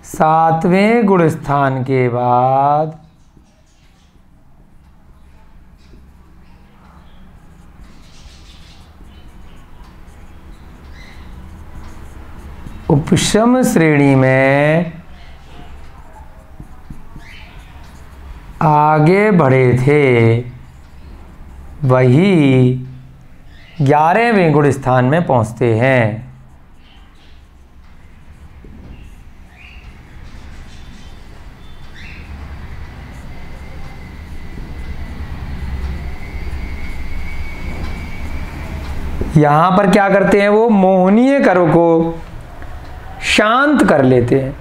[SPEAKER 1] 7वें गुण स्थान के बाद उपशम श्रेणी में आगे बढ़े थे वही 11वें गुण स्थान में पहुंचते हैं। यहां पर क्या करते हैं? वो मोहनीय कर्म को शांत कर लेते हैं।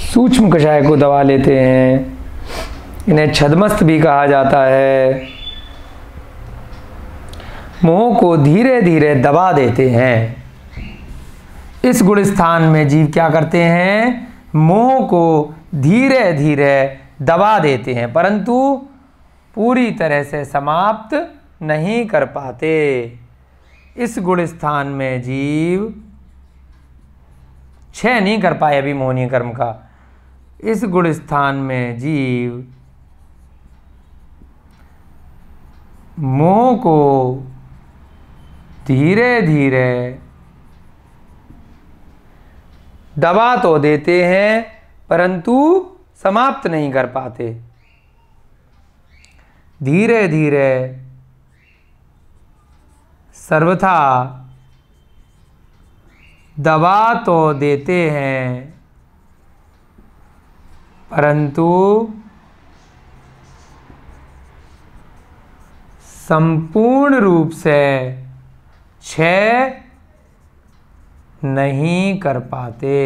[SPEAKER 1] सूक्ष्म कषाय को दबा लेते हैं। इन्हें छदमस्त भी कहा जाता है। मोह को धीरे धीरे दबा देते हैं। इस गुण स्थान में जीव क्या करते हैं? मोह को धीरे धीरे दबा देते हैं, परंतु पूरी तरह से समाप्त नहीं कर पाते। इस गुण स्थान में जीव क्षय नहीं कर पाए अभी मोहनीय कर्म का। इस गुण स्थान में जीव मोह को धीरे धीरे दबा तो देते हैं परंतु समाप्त नहीं कर पाते। धीरे धीरे सर्वथा दबा तो देते हैं परंतु संपूर्ण रूप से क्षय नहीं कर पाते।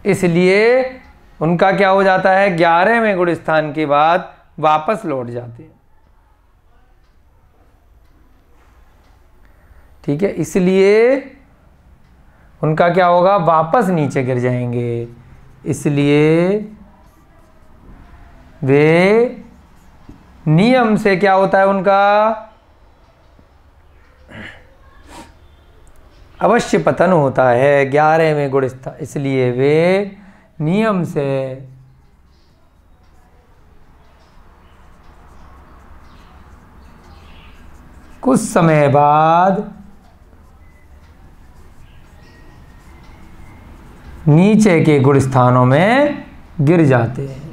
[SPEAKER 1] इसलिए उनका क्या हो जाता है? 11वें गुण स्थान के बाद वापस लौट जाते हैं। ठीक है, इसलिए उनका क्या होगा? वापस नीचे गिर जाएंगे। इसलिए वे नियम से क्या होता है? उनका अवश्य पतन होता है 11वें गुण स्थान। इसलिए वे नियम से कुछ समय बाद नीचे के गुण स्थानों में गिर जाते हैं।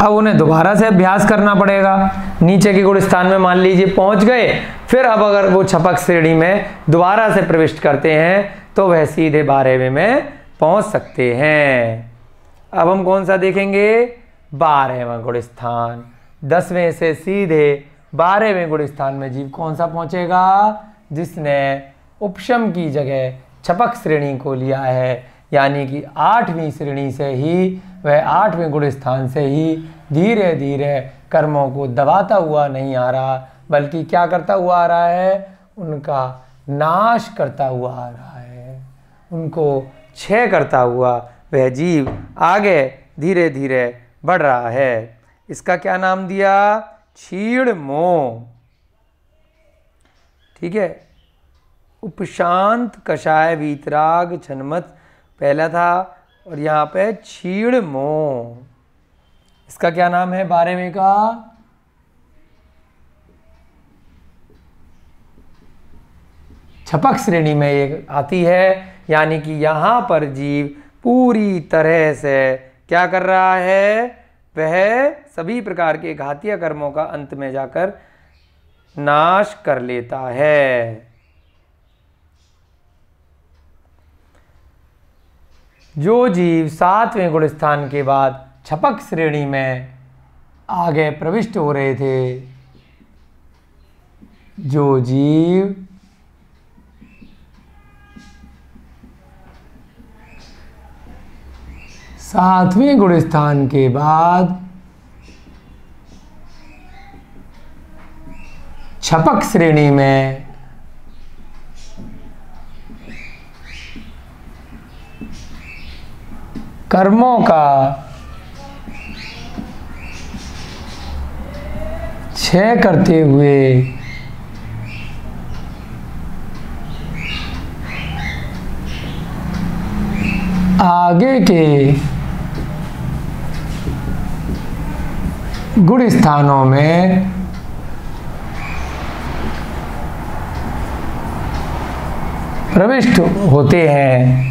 [SPEAKER 1] अब उन्हें दोबारा से अभ्यास करना पड़ेगा। नीचे के गुण स्थान में मान लीजिए पहुंच गए, फिर अब अगर वो छपक श्रेणी में दोबारा से प्रविष्ट करते हैं तो वह सीधे 12वें में पहुंच सकते हैं। अब हम कौन सा देखेंगे? 12वां गुण स्थान। 10वें से सीधे 12वें गुण स्थान में जीव कौन सा पहुंचेगा? जिसने उपशम की जगह छपक श्रेणी को लिया है, यानी कि 8वीं श्रेणी से ही, वह 8वें गुण स्थान से ही धीरे धीरे कर्मों को दबाता हुआ नहीं आ रहा, बल्कि क्या करता हुआ आ रहा है? उनका नाश करता हुआ आ रहा है, उनको क्षय करता हुआ वह जीव आगे धीरे धीरे बढ़ रहा है। इसका क्या नाम दिया? क्षीण मोह। ठीक है, उपशांत, कषाय, वीतराग, छनमत पहला था, और यहाँ पे क्षीण मोह। इसका क्या नाम है 12वें का? छपक श्रेणी में ये आती है, यानी कि यहाँ पर जीव पूरी तरह से क्या कर रहा है? वह सभी प्रकार के घातीय कर्मों का अंत में जाकर नाश कर लेता है। जो जीव 7वें गुण स्थान के बाद छपक श्रेणी में आगे प्रविष्ट हो रहे थे, जो जीव सातवें गुण स्थान के बाद छपक श्रेणी में कर्मों का क्षय करते हुए आगे के गुण स्थानों में प्रविष्ट होते हैं।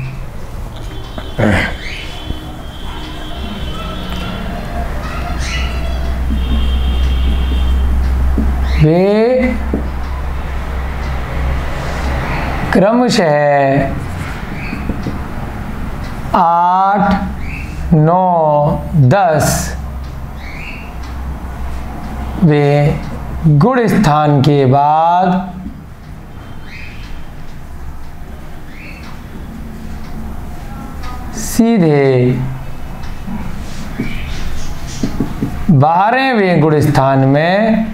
[SPEAKER 1] वे क्रमशः 8, 9, 10 वे गुण स्थान के बाद सीधे 12वें गुण स्थान में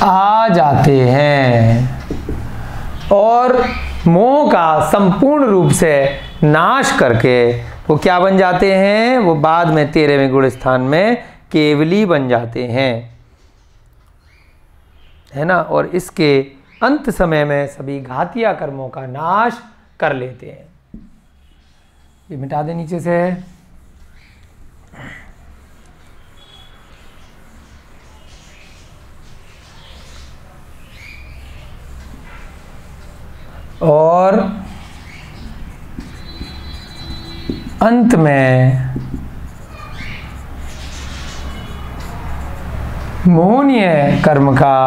[SPEAKER 1] आ जाते हैं और मोह का संपूर्ण रूप से नाश करके वो क्या बन जाते हैं? वो बाद में 13वें गुण स्थान में केवली बन जाते हैं, है ना। और इसके अंत समय में सभी घातीय कर्मों का नाश कर लेते हैं। ये मिटा दे नीचे से। और अंत में मोहनीय कर्म का,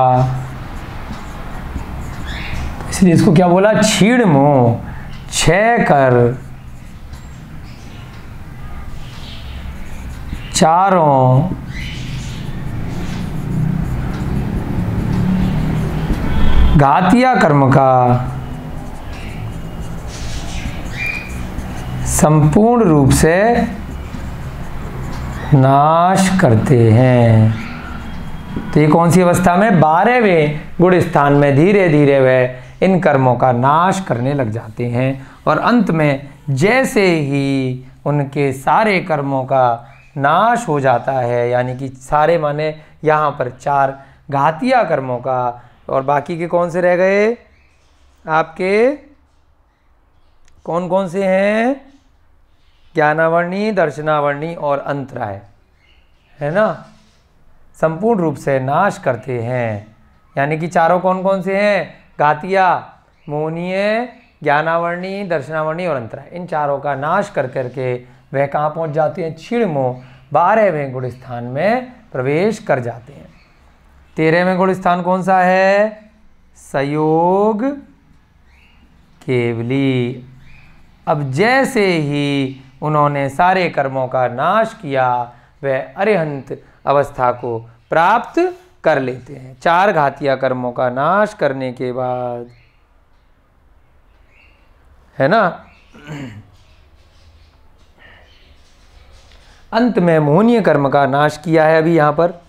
[SPEAKER 1] इसलिए इसको क्या बोला? क्षीण मोह, क्षय कर चारों घातीय कर्म का संपूर्ण रूप से नाश करते हैं। तो ये कौन सी अवस्था में? 12वें गुण स्थान में धीरे धीरे वह इन कर्मों का नाश करने लग जाते हैं और अंत में जैसे ही उनके सारे कर्मों का नाश हो जाता है, यानी कि सारे माने यहाँ पर 4 घातीय कर्मों का, और बाकी के कौन से रह गए आपके? कौन कौन से हैं? ज्ञानावर्णी, दर्शनावर्णी और अंतराय, है ना। संपूर्ण रूप से नाश करते हैं, यानी कि चारों कौन कौन से हैं? घातीय, मोहनीय, ज्ञानावरणी, दर्शनावरणी और अंतरा, इन चारों का नाश कर करके वह कहाँ पहुँच जाते हैं? क्षीणमोह 12वें गुण स्थान में प्रवेश कर जाते हैं। 13वें गुण स्थान कौन सा है? सयोग केवली। अब जैसे ही उन्होंने सारे कर्मों का नाश किया, वह अरिहंत अवस्था को प्राप्त कर लेते हैं। 4 घातिया कर्मों का नाश करने के बाद, है ना, अंत में मोहनीय कर्म का नाश किया है अभी यहां पर।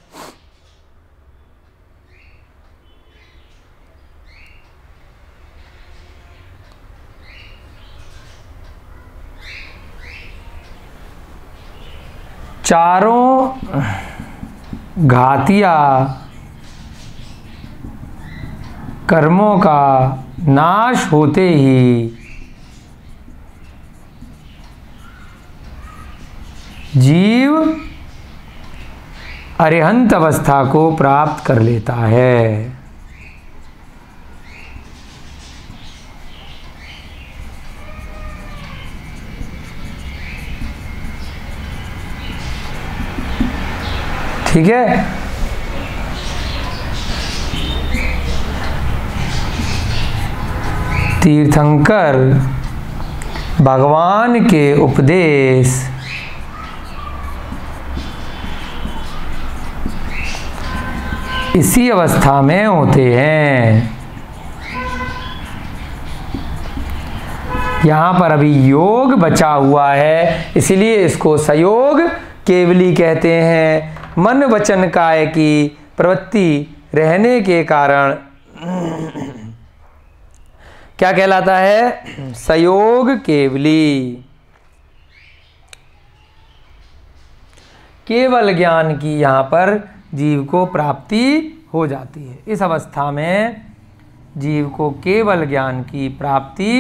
[SPEAKER 1] चारों घातिया कर्मों का नाश होते ही जीव अरिहंत अवस्था को प्राप्त कर लेता है। ठीक है। तीर्थंकर भगवान के उपदेश इसी अवस्था में होते हैं। यहाँ पर अभी योग बचा हुआ है, इसलिए इसको सयोग केवली कहते हैं। मन वचन काय की प्रवृत्ति रहने के कारण क्या कहलाता है? सयोग केवली। केवल ज्ञान की यहाँ पर जीव को प्राप्ति हो जाती है। इस अवस्था में जीव को केवल ज्ञान की प्राप्ति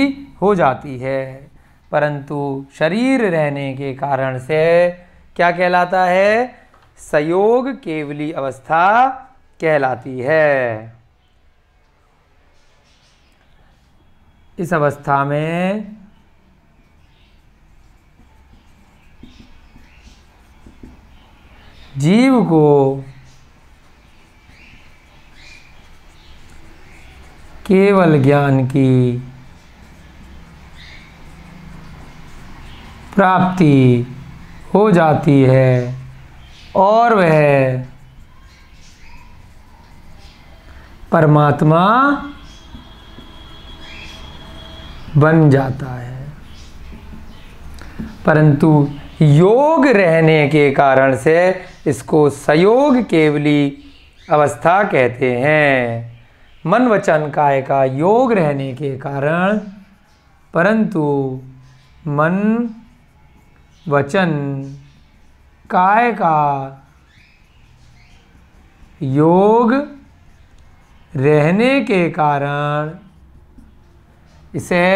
[SPEAKER 1] हो जाती है, परंतु शरीर रहने के कारण से क्या कहलाता है? सयोग केवली अवस्था कहलाती है। इस अवस्था में जीव को केवल ज्ञान की प्राप्ति हो जाती है और वह परमात्मा बन जाता है। परंतु योग रहने के कारण से इसको सयोग केवली अवस्था कहते हैं। मन वचन काय का योग रहने के कारण, परंतु मन वचन काय का योग रहने के कारण इसे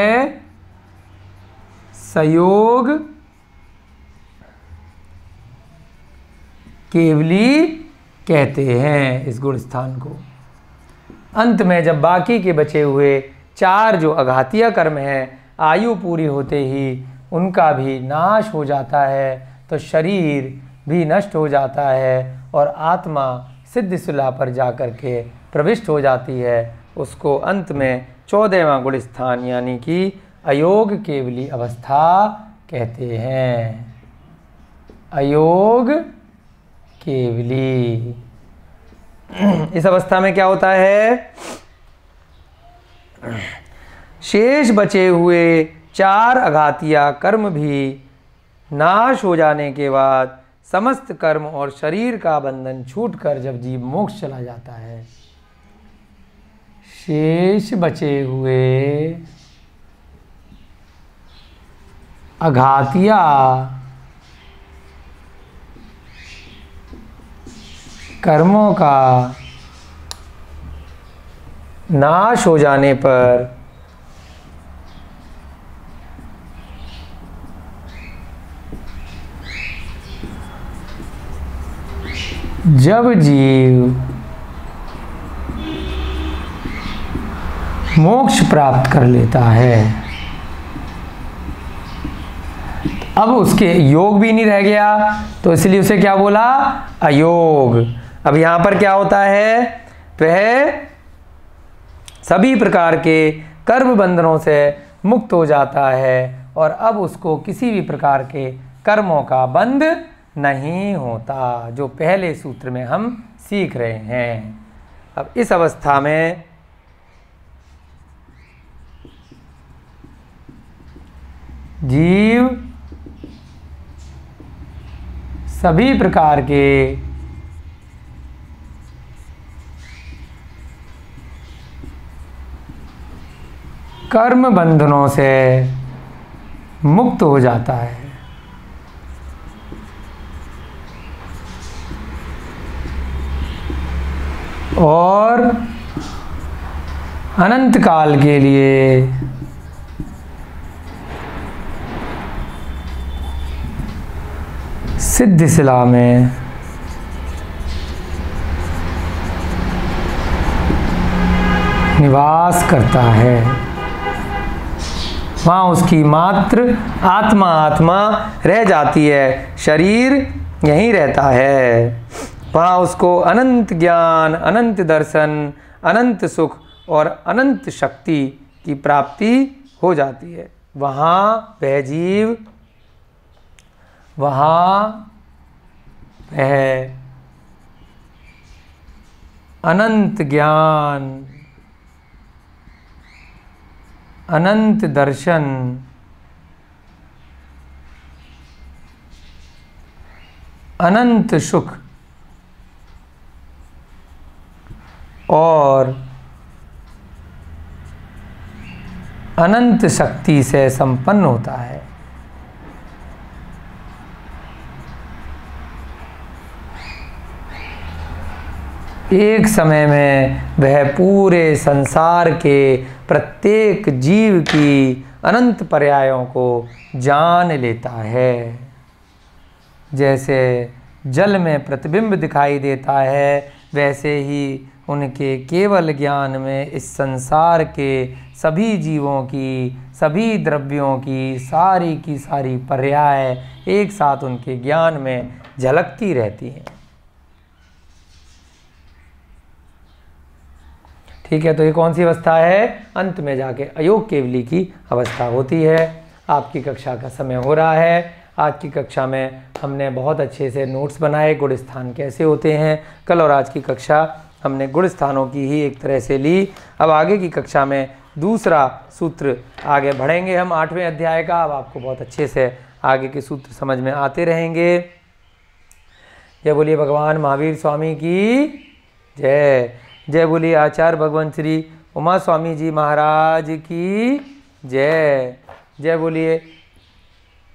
[SPEAKER 1] सयोग केवली कहते हैं, इस गुण स्थान को। अंत में जब बाकी के बचे हुए 4 जो अघातीय कर्म हैं, आयु पूरी होते ही उनका भी नाश हो जाता है, तो शरीर भी नष्ट हो जाता है और आत्मा सिद्ध सुला पर जाकर के प्रविष्ट हो जाती है। उसको अंत में 14वां गुण स्थान यानी कि अयोग केवली अवस्था कहते हैं। अयोग केवली। इस अवस्था में क्या होता है? शेष बचे हुए 4 अघातिया कर्म भी नाश हो जाने के बाद समस्त कर्म और शरीर का बंधन छूटकर जब जीव मोक्ष चला जाता है, शेष बचे हुए अघातिया कर्मों का नाश हो जाने पर जब जीव मोक्ष प्राप्त कर लेता है, अब उसके योग भी नहीं रह गया, तो इसलिए उसे क्या बोला? अयोग। अब यहाँ पर क्या होता है? वह सभी प्रकार के कर्म बंधनों से मुक्त हो जाता है और अब उसको किसी भी प्रकार के कर्मों का बंध नहीं होता, जो पहले सूत्र में हम सीख रहे हैं। अब इस अवस्था में जीव सभी प्रकार के कर्म बंधनों से मुक्त हो जाता है और अनंत काल के लिए सिद्धिशिला में निवास करता है। वहाँ उसकी मात्र आत्मा रह जाती है, शरीर यहीं रहता है। वहाँ उसको अनंत ज्ञान, अनंत दर्शन, अनंत सुख और अनंत शक्ति की प्राप्ति हो जाती है। वहाँ वह जीव, वहाँ वह अनंत ज्ञान, अनंत दर्शन, अनंत सुख और अनंत शक्ति से संपन्न होता है। एक समय में वह पूरे संसार के प्रत्येक जीव की अनंत पर्यायों को जान लेता है। जैसे जल में प्रतिबिंब दिखाई देता है, वैसे ही उनके केवल ज्ञान में इस संसार के सभी जीवों की, सभी द्रव्यों की सारी पर्याय एक साथ उनके ज्ञान में झलकती रहती हैं। ठीक है, तो ये कौन सी अवस्था है? अंत में जाके अयोग केवली की अवस्था होती है। आपकी कक्षा का समय हो रहा है। आज की कक्षा में हमने बहुत अच्छे से नोट्स बनाए, गुण स्थान कैसे होते हैं। कल और आज की कक्षा हमने गुण स्थानों की ही एक तरह से ली। अब आगे की कक्षा में दूसरा सूत्र आगे बढ़ेंगे हम 8वें अध्याय का। अब आपको बहुत अच्छे से आगे के सूत्र समझ में आते रहेंगे। जय बोलिए भगवान महावीर स्वामी की जय। जय बोलिए आचार्य भगवान श्री उमा स्वामी जी महाराज की जय। जय बोलिए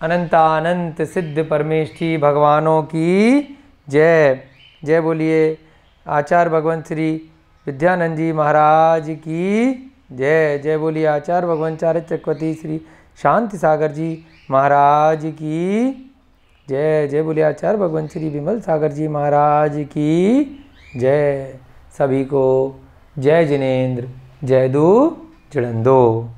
[SPEAKER 1] अनंतानंत सिद्ध परमेष्ठी भगवानों की जय। जय बोलिए आचार्य भगवान श्री विद्यानंद जी महाराज की जय। जय बोलिए आचार्य भगवान चारित्र चक्रवर्ती श्री शांति सागर जी महाराज की जय। जय बोलिए आचार्य भगवान श्री विमल सागर जी महाराज की जय। सभी को जय जिनेन्द्र, जय दू जड़ंदो।